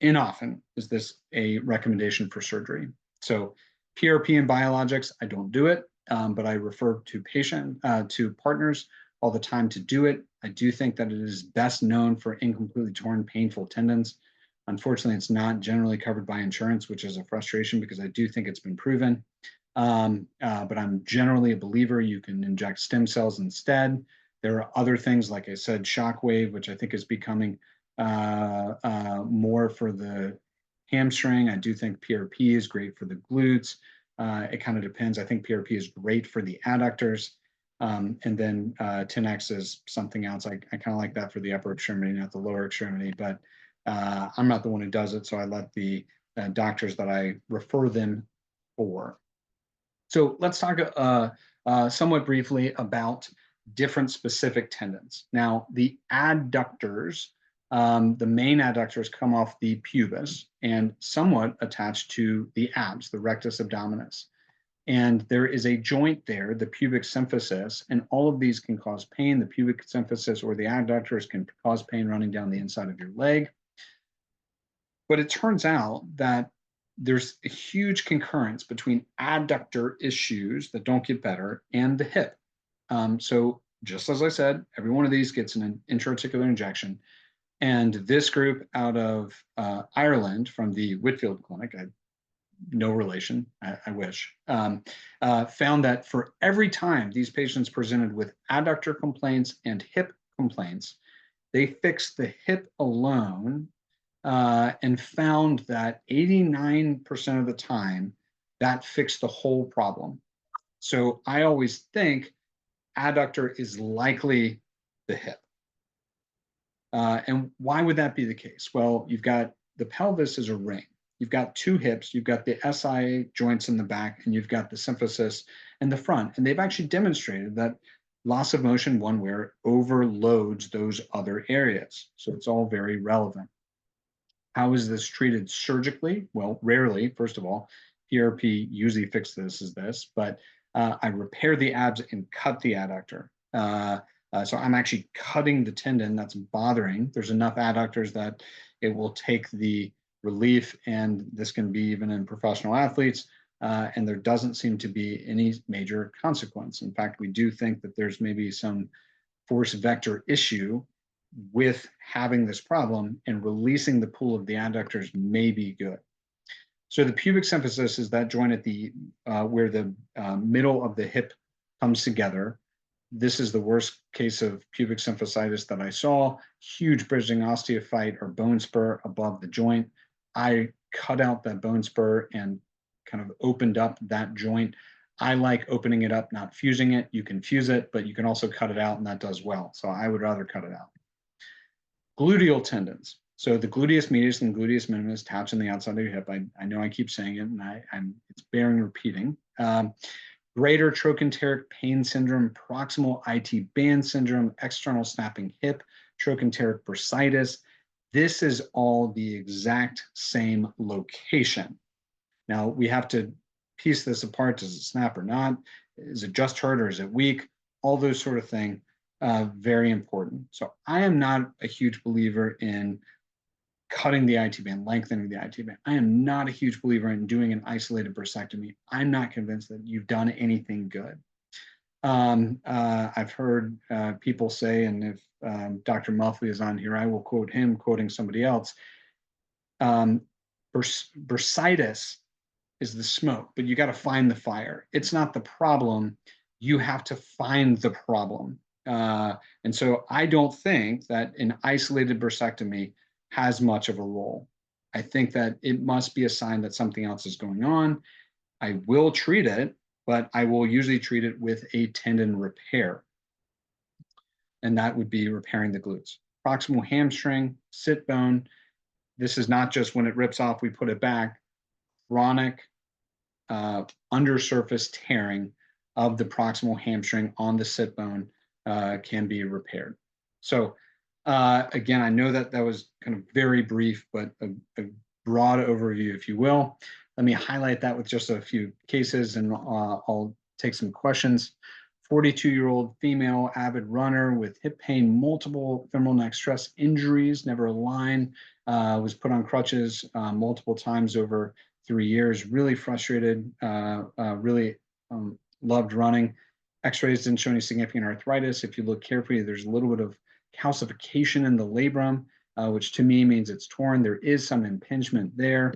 inoften is this a recommendation for surgery. So PRP and biologics, I don't do it, but I refer to partners all the time to do it. I do think that it is best known for incompletely torn, painful tendons. Unfortunately, it's not generally covered by insurance, which is a frustration because I do think it's been proven. But I'm generally a believer you can inject stem cells instead. There are other things, like I said, shockwave, which I think is becoming more for the hamstring. I do think PRP is great for the glutes. It kind of depends. I think PRP is great for the adductors. And then 10X is something else. I kind of like that for the upper extremity, not the lower extremity, but I'm not the one who does it. So I let the doctors that I refer them for. So let's talk somewhat briefly about different specific tendons. Now, the adductors, the main adductors come off the pubis and somewhat attached to the abs, the rectus abdominis. And there is a joint there, the pubic symphysis, and all of these can cause pain. The pubic symphysis or the adductors can cause pain running down the inside of your leg. But it turns out that there's a huge concurrence between adductor issues that don't get better and the hip. So just as I said, every one of these gets an intra-articular injection. And this group out of Ireland from the Whitfield Clinic, no relation, I wish, found that for every time these patients presented with adductor complaints and hip complaints, they fixed the hip alone and found that 89% of the time that fixed the whole problem. So I always think adductor is likely the hip. And why would that be the case? Well, you've got the pelvis as a ring. You've got two hips, you've got the SI joints in the back, and you've got the symphysis in the front. And they've actually demonstrated that loss of motion one way overloads those other areas. So it's all very relevant. How is this treated surgically? Well, rarely, first of all. PRP usually fixes this is this, but I repair the abs and cut the adductor. So I'm actually cutting the tendon that's bothering. There's enough adductors that it will take the relief, and this can be even in professional athletes, and there doesn't seem to be any major consequence. In fact, we do think that there's maybe some force vector issue with having this problem, and releasing the pool of the adductors may be good. So the pubic symphysis is that joint at the where the middle of the hip comes together. This is the worst case of pubic symphysitis that I saw. Huge bridging osteophyte or bone spur above the joint. I cut out that bone spur and kind of opened up that joint. I like opening it up, not fusing it. You can fuse it, but you can also cut it out, and that does well. So I would rather cut it out. Gluteal tendons. So the gluteus medius and gluteus minimus taps on the outside of your hip. I know I keep saying it, and it's bearing repeating. Greater trochanteric pain syndrome, proximal IT band syndrome, external snapping hip, trochanteric bursitis. This is all the exact same location. Now we have to piece this apart. Does it snap or not? Is it just hurt or is it weak? All those sort of things, very important. So I am not a huge believer in cutting the IT band, lengthening the IT band. I am not a huge believer in doing an isolated bursectomy. I'm not convinced that you've done anything good. I've heard people say, and if Dr. Muffley is on here, I will quote him quoting somebody else. Bursitis is the smoke, but you got to find the fire. It's not the problem. You have to find the problem. And so I don't think that an isolated bursectomy has much of a role. I think that it must be a sign that something else is going on. I will treat it, but I will usually treat it with a tendon repair. And that would be repairing the glutes. Proximal hamstring, sit bone. This is not just when it rips off, we put it back. Chronic undersurface tearing of the proximal hamstring on the sit bone can be repaired. So again, I know that that was kind of very brief, but a broad overview, if you will. Let me highlight that with just a few cases, and I'll take some questions. 42-year-old female avid runner with hip pain, multiple femoral neck stress injuries, never aligned, was put on crutches multiple times over 3 years, really frustrated, really loved running. X-rays didn't show any significant arthritis. If you look carefully, there's a little bit of calcification in the labrum, which to me means it's torn. There is some impingement there.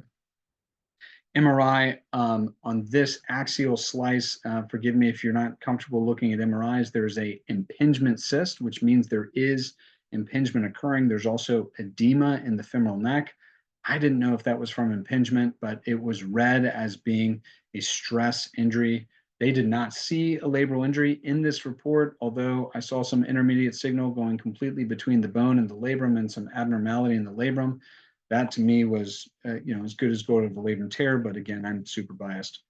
MRI on this axial slice, forgive me if you're not comfortable looking at MRIs, there's a impingement cyst, which means there is impingement occurring. There's also edema in the femoral neck. I didn't know if that was from impingement, but it was read as being a stress injury. They did not see a labral injury in this report, although I saw some intermediate signal going completely between the bone and the labrum and some abnormality in the labrum. That to me was, as good as gold of the labrum tear, but again, I'm super biased.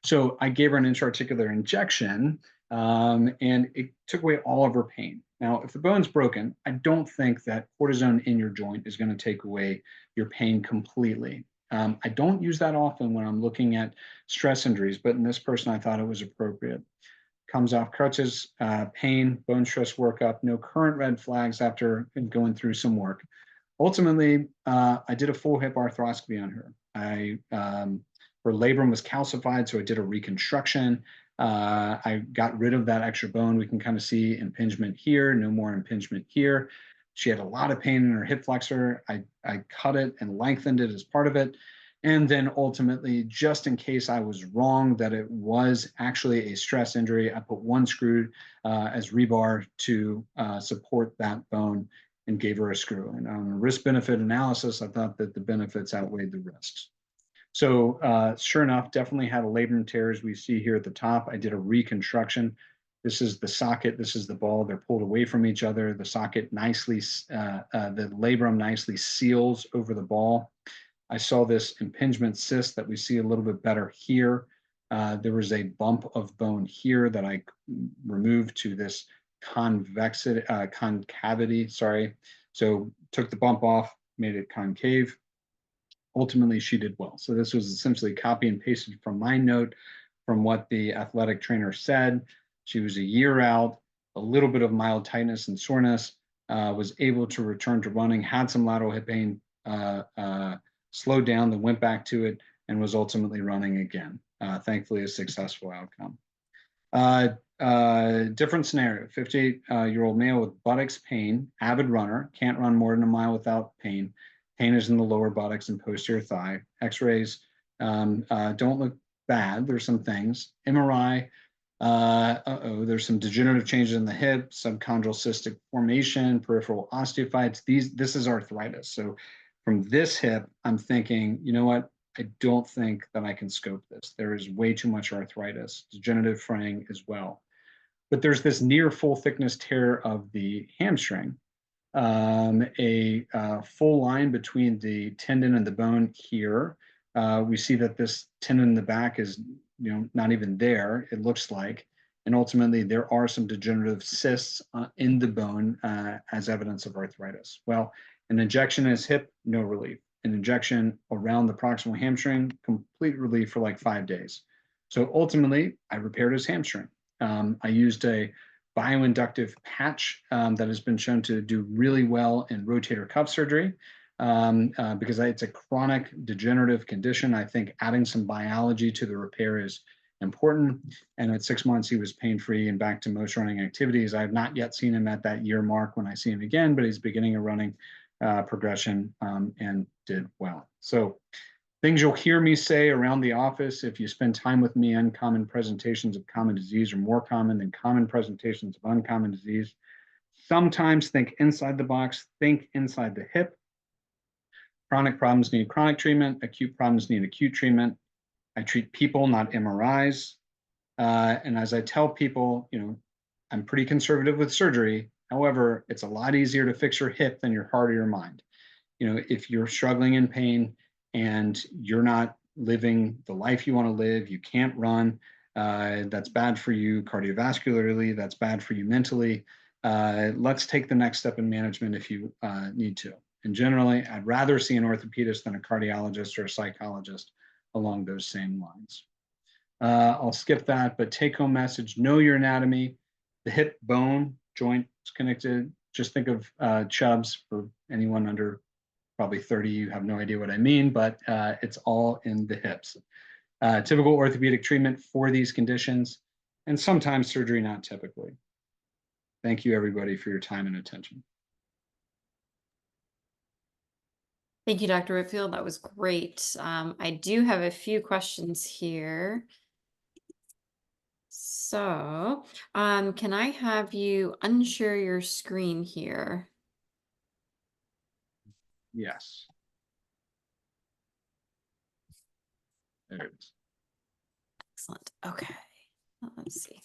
So I gave her an intra-articular injection, and it took away all of her pain. Now, if the bone's broken, I don't think that cortisone in your joint is going to take away your pain completely. I don't use that often when I'm looking at stress injuries, but in this person, I thought it was appropriate. Comes off crutches, pain, bone stress workup, no current red flags after going through some work. Ultimately, I did a full hip arthroscopy on her. Her labrum was calcified, so I did a reconstruction. I got rid of that extra bone. We can kind of see impingement here, no more impingement here. She had a lot of pain in her hip flexor. I cut it and lengthened it as part of it. And then ultimately, just in case I was wrong that it was actually a stress injury, I put one screw as rebar to support that bone and gave her a screw. And on a risk-benefit analysis, I thought that the benefits outweighed the risks. So sure enough, definitely had a labrum tear as we see here at the top. I did a reconstruction. This is the socket, this is the ball. They're pulled away from each other. The socket nicely, the labrum nicely seals over the ball. I saw this impingement cyst that we see a little bit better here. There was a bump of bone here that I removed to this concavity, sorry. So took the bump off, made it concave. ultimately she did well. So this was essentially copy and pasted from my note from what the athletic trainer said. She was a year out, a little bit of mild tightness and soreness, was able to return to running, had some lateral hip pain, slowed down, then went back to it, and was ultimately running again. Thankfully, a successful outcome. Different scenario, 58-year-old male with buttocks pain, avid runner, can't run more than a mile without pain. Pain is in the lower buttocks and posterior thigh. X-rays don't look bad. There's some things. MRI, there's some degenerative changes in the hip, subchondral cystic formation, peripheral osteophytes. This is arthritis. So from this hip, I'm thinking, you know what? I don't think that I can scope this. There is way too much arthritis, degenerative fraying as well. But there's this near full thickness tear of the hamstring, a full line between the tendon and the bone here. We see that this tendon in the back is, not even there, it looks like. And ultimately, there are some degenerative cysts in the bone as evidence of arthritis. Well, an injection in his hip, no relief. An injection around the proximal hamstring, complete relief for like 5 days. So ultimately, I repaired his hamstring. I used a bioinductive patch that has been shown to do really well in rotator cuff surgery because it's a chronic degenerative condition. I think adding some biology to the repair is important. And at 6 months, he was pain-free and back to most running activities. I have not yet seen him at that year mark when I see him again, but he's beginning a running progression and did well. So things you'll hear me say around the office: if you spend time with me, uncommon presentations of common disease are more common than common presentations of uncommon disease. Sometimes think inside the box, think inside the hip. Chronic problems need chronic treatment. Acute problems need acute treatment. I treat people, not MRIs. And as I tell people, I'm pretty conservative with surgery. However, it's a lot easier to fix your hip than your heart or your mind. If you're struggling in pain and you're not living the life you want to live, you can't run, that's bad for you cardiovascularly, that's bad for you mentally. Let's take the next step in management if you need to. And generally, I'd rather see an orthopedist than a cardiologist or a psychologist along those same lines. I'll skip that, but take home message: know your anatomy. The hip bone joint is connected. Just think of Chubbs. For anyone under probably 30, you have no idea what I mean, but it's all in the hips. Typical orthopedic treatment for these conditions, and sometimes surgery, not typically. Thank you, everybody, for your time and attention. Thank you, Dr. Whitfield. That was great. I do have a few questions here. So, can I have you unshare your screen here? Yes. There it is. Excellent. Okay. Let's see.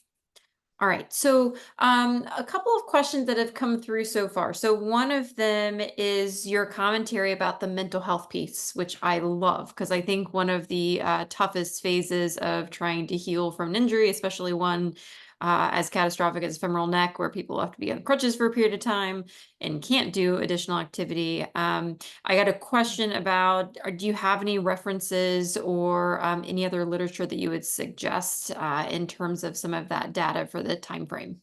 All right. So a couple of questions that have come through so far. So one of them is your commentary about the mental health piece, which I love because I think one of the toughest phases of trying to heal from an injury, especially one as catastrophic as femoral neck, where people have to be on crutches for a period of time and can't do additional activity. I got a question about, do you have any references or any other literature that you would suggest in terms of some of that data for the time frame?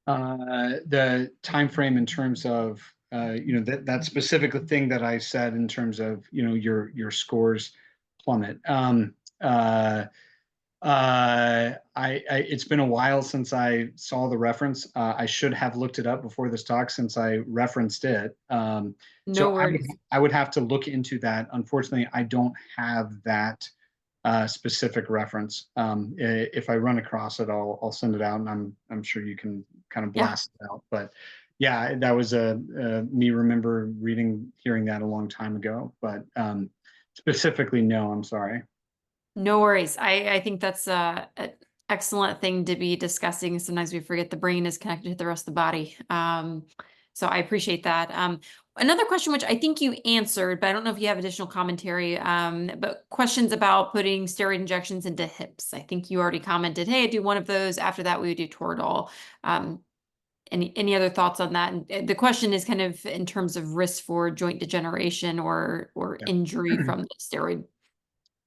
The time frame in terms of that specific thing that I said in terms of your scores plummet. It's been a while since I saw the reference. I should have looked it up before this talk since I referenced it. No So worries. I would have to look into that. Unfortunately, I don't have that specific reference. If I run across it, I'll send it out, and I'm sure you can kind of Yeah. blast it out. But yeah, that was me remember hearing that a long time ago. But specifically, no, I'm sorry. No worries. I think that's an excellent thing to be discussing. Sometimes we forget the brain is connected to the rest of the body. So I appreciate that. Another question, which I think you answered, but I don't know if you have additional commentary, but questions about putting steroid injections into hips. I think you already commented, hey, I do one of those. After that, we would do Toradol. any other thoughts on that? And the question is kind of in terms of risk for joint degeneration or injury from the steroid.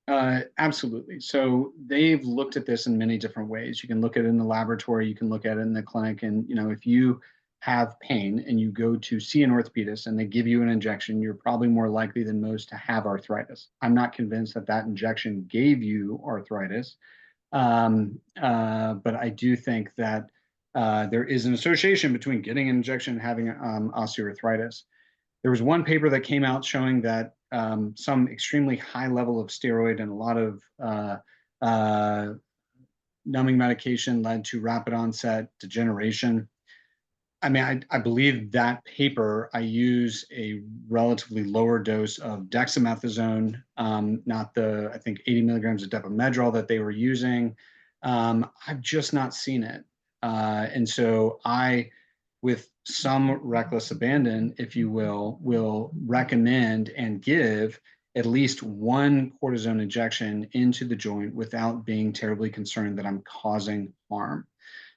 Absolutely. So they've looked at this in many different ways. You can look at it in the laboratory, you can look at it in the clinic, and if you have pain and you go to see an orthopedist and they give you an injection, you're probably more likely than most to have arthritis. I'm not convinced that that injection gave you arthritis, but I do think that there is an association between getting an injection and having osteoarthritis. There was one paper that came out showing that some extremely high level of steroid and a lot of uh, numbing medication led to rapid onset degeneration. I mean, I believe that paper, I use a relatively lower dose of dexamethasone, not the, I think, 80 milligrams of depomedrol that they were using. I've just not seen it. And so with some reckless abandon, if you will recommend and give at least one cortisone injection into the joint without being terribly concerned that I'm causing harm.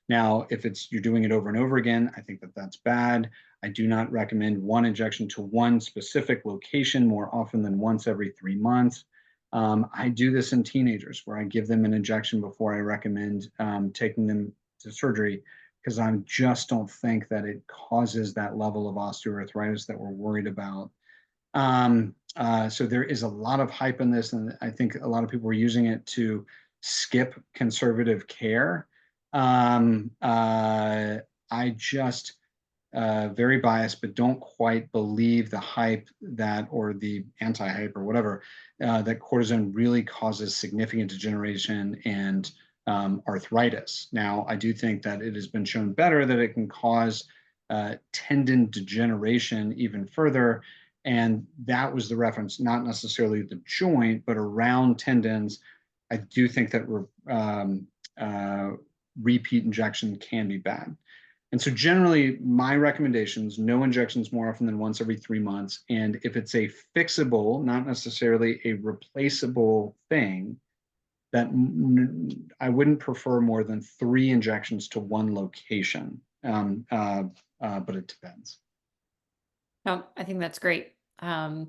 Now, if you're doing it over and over again, I think that that's bad. I do not recommend one injection to one specific location more often than once every 3 months. I do this in teenagers where I give them an injection before I recommend taking them to surgery because I just don't think that it causes that level of osteoarthritis that we're worried about. So there is a lot of hype in this, and I think a lot of people are using it to skip conservative care. I just very biased, but don't quite believe the hype that, or the anti-hype or whatever, that cortisone really causes significant degeneration and arthritis. Now, I do think that it has been shown better that it can cause tendon degeneration even further. And that was the reference, not necessarily the joint, but around tendons. I do think that repeat injection can be bad. And so generally my recommendations, no injections more often than once every 3 months. And if it's a fixable, not necessarily a replaceable thing, that I wouldn't prefer more than 3 injections to one location. But it depends. Oh, I think that's great. I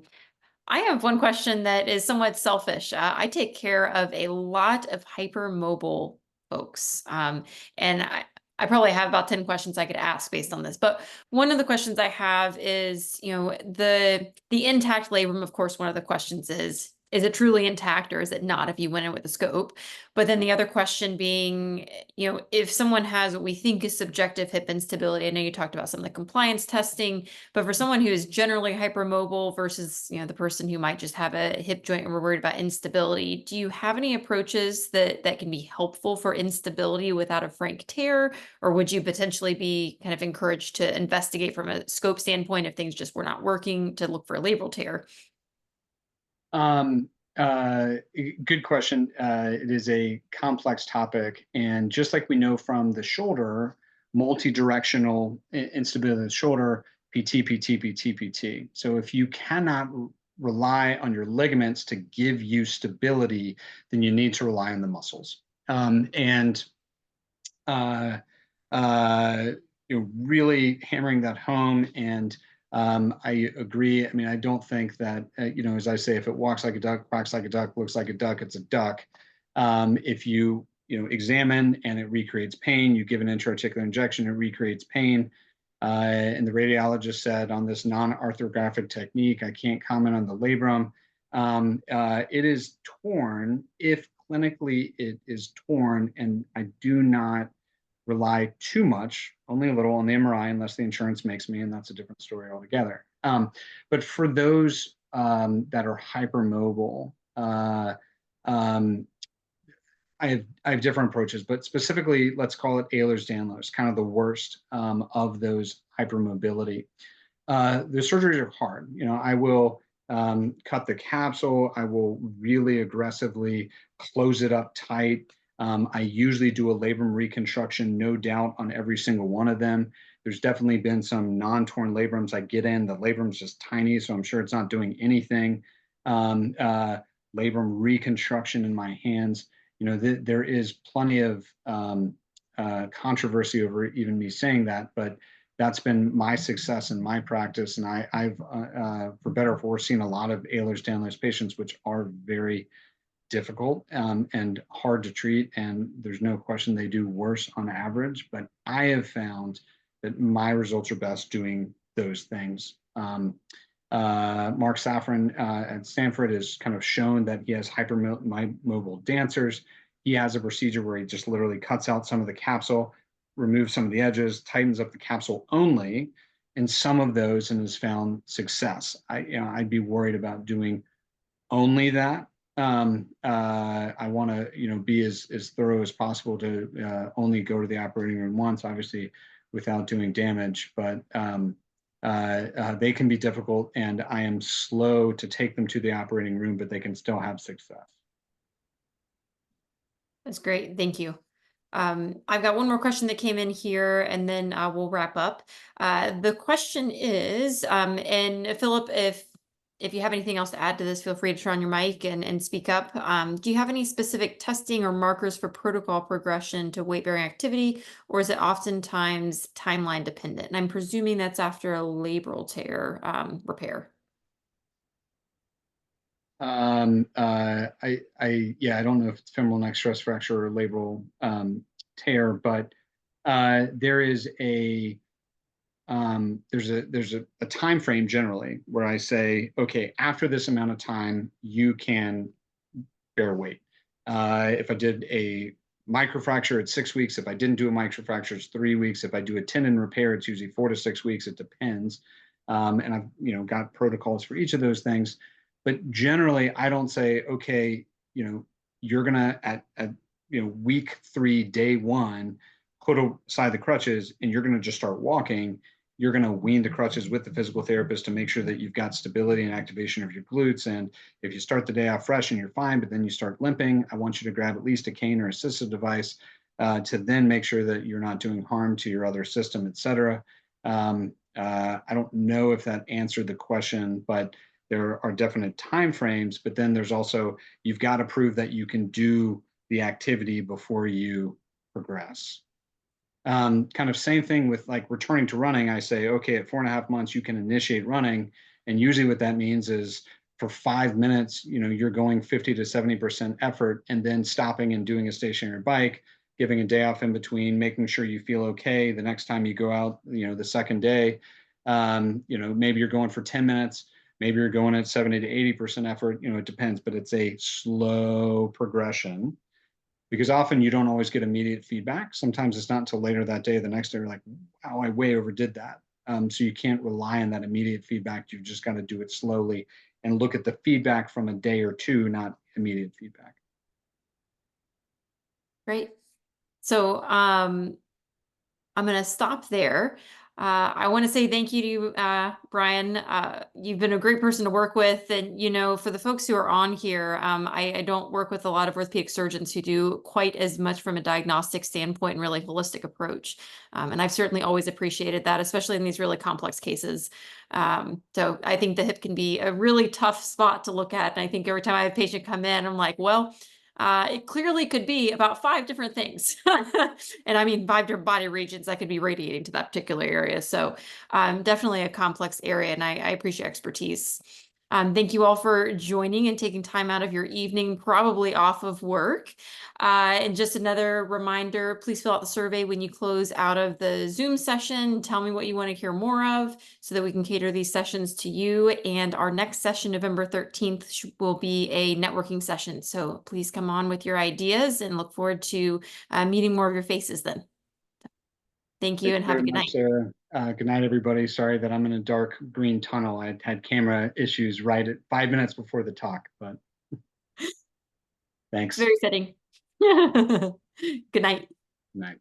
have one question that is somewhat selfish. I take care of a lot of hypermobile folks. And I probably have about 10 questions I could ask based on this. But one of the questions I have is, the intact labrum, of course, one of the questions is it truly intact or is it not if you went in with a scope? But then the other question being, if someone has what we think is subjective hip instability, I know you talked about some of the compliance testing, but for someone who is generally hypermobile versus, the person who might just have a hip joint and we're worried about instability, do you have any approaches that can be helpful for instability without a frank tear? Or would you potentially be kind of encouraged to investigate from a scope standpoint if things just were not working to look for a labral tear? Um, Good question. It is a complex topic, and just like we know from the shoulder, multi-directional instability of the shoulder, PT, PT, PT, PT. So if you cannot rely on your ligaments to give you stability, then you need to rely on the muscles. And uh, uh, really hammering that home. And I agree. I mean, I don't think that, as I say, if it walks like a duck, quacks like a duck, looks like a duck, it's a duck. If you, examine and it recreates pain, you give an intra-articular injection, it recreates pain. And the radiologist said on this non-arthrographic technique, I can't comment on the labrum. It is torn if clinically it is torn, and I do not rely too much, only a little on the MRI unless the insurance makes me, and that's a different story altogether. But for those that are hypermobile, um, I have different approaches, but specifically, let's call it Ehlers-Danlos, kind of the worst of those hypermobility. The surgeries are hard. I will cut the capsule. I will really aggressively close it up tight. I usually do a labrum reconstruction, no doubt, on every single one of them. There's definitely been some non-torn labrums I get in. The labrum's just tiny, so I'm sure it's not doing anything. Labrum reconstruction in my hands. There is plenty of controversy over even me saying that, but that's been my success in my practice. And I've, for better or for worse, seen a lot of Ehlers-Danlos patients, which are very difficult and hard to treat. And there's no question they do worse on average. But I have found that my results are best doing those things. Mark Safran at Stanford has kind of shown that he has hypermobile dancers. He has a procedure where he just literally cuts out some of the capsule, removes some of the edges, tightens up the capsule only, and some of those, and has found success. I'd be worried about doing only that. I want to, be as thorough as possible to only go to the operating room once, obviously, without doing damage. But they can be difficult, and I am slow to take them to the operating room, but they can still have success. That's great. Thank you. I've got one more question that came in here, and then we'll wrap up. The question is, and Philip, if you have anything else to add to this, feel free to turn on your mic and speak up. Do you have any specific testing or markers for protocol progression to weight-bearing activity, or is it oftentimes timeline dependent? And I'm presuming that's after a labral tear repair. Yeah, I don't know if it's femoral neck stress fracture or labral tear, but there is there's a time frame generally where I say, okay, after this amount of time, you can bear weight. If I did a microfracture, it's 6 weeks. If I didn't do a microfracture, it's 3 weeks. If I do a tendon repair, it's usually 4 to 6 weeks. It depends. And I've got protocols for each of those things. But generally, I don't say, okay, you're gonna at week 3, day 1, put aside the crutches, and you're gonna just start walking. You're gonna wean the crutches with the physical therapist to make sure that you've got stability and activation of your glutes. And if you start the day off fresh and you're fine, but then you start limping, I want you to grab at least a cane or assistive device to then make sure that you're not doing harm to your other system, et cetera. I don't know if that answered the question, but there are definite time frames, but then there's also, you've got to prove that you can do the activity before you progress. Kind of same thing with like returning to running. I say, okay, at 4.5 months, you can initiate running. And usually what that means is for 5 minutes, you're going 50 to 70% effort and then stopping and doing a stationary bike, giving a day off in between, making sure you feel okay. The next time you go out, the second day, maybe you're going for 10 minutes. Maybe you're going at 70 to 80% effort, it depends, but it's a slow progression because often you don't always get immediate feedback. Sometimes it's not until later that day, the next day, you're like, wow, I way overdid that. So you can't rely on that immediate feedback. You've just got to do it slowly and look at the feedback from a day or two, not immediate feedback. Great. So I'm going to stop there. I want to say thank you to you, Bryan. You've been a great person to work with. And, for the folks who are on here, I don't work with a lot of orthopedic surgeons who do quite as much from a diagnostic standpoint and really holistic approach. And I've certainly always appreciated that, especially in these really complex cases. So I think the hip can be a really tough spot to look at. And I think every time I have a patient come in, I'm like, well, it clearly could be about 5 different things. And I mean, 5 different body regions that could be radiating to that particular area. So definitely a complex area, and I appreciate your expertise. Thank you all for joining and taking time out of your evening, probably off of work. And just another reminder, please fill out the survey when you close out of the Zoom session. Tell me what you want to hear more of so that we can cater these sessions to you. And our next session, November 13th, will be a networking session. So please come on with your ideas and look forward to meeting more of your faces then. Thank you and have a good night. Sarah. Good night, everybody. Sorry that I'm in a dark green tunnel. I had camera issues right at 5 minutes before the talk, but thanks. Very fitting. Good night. Good night.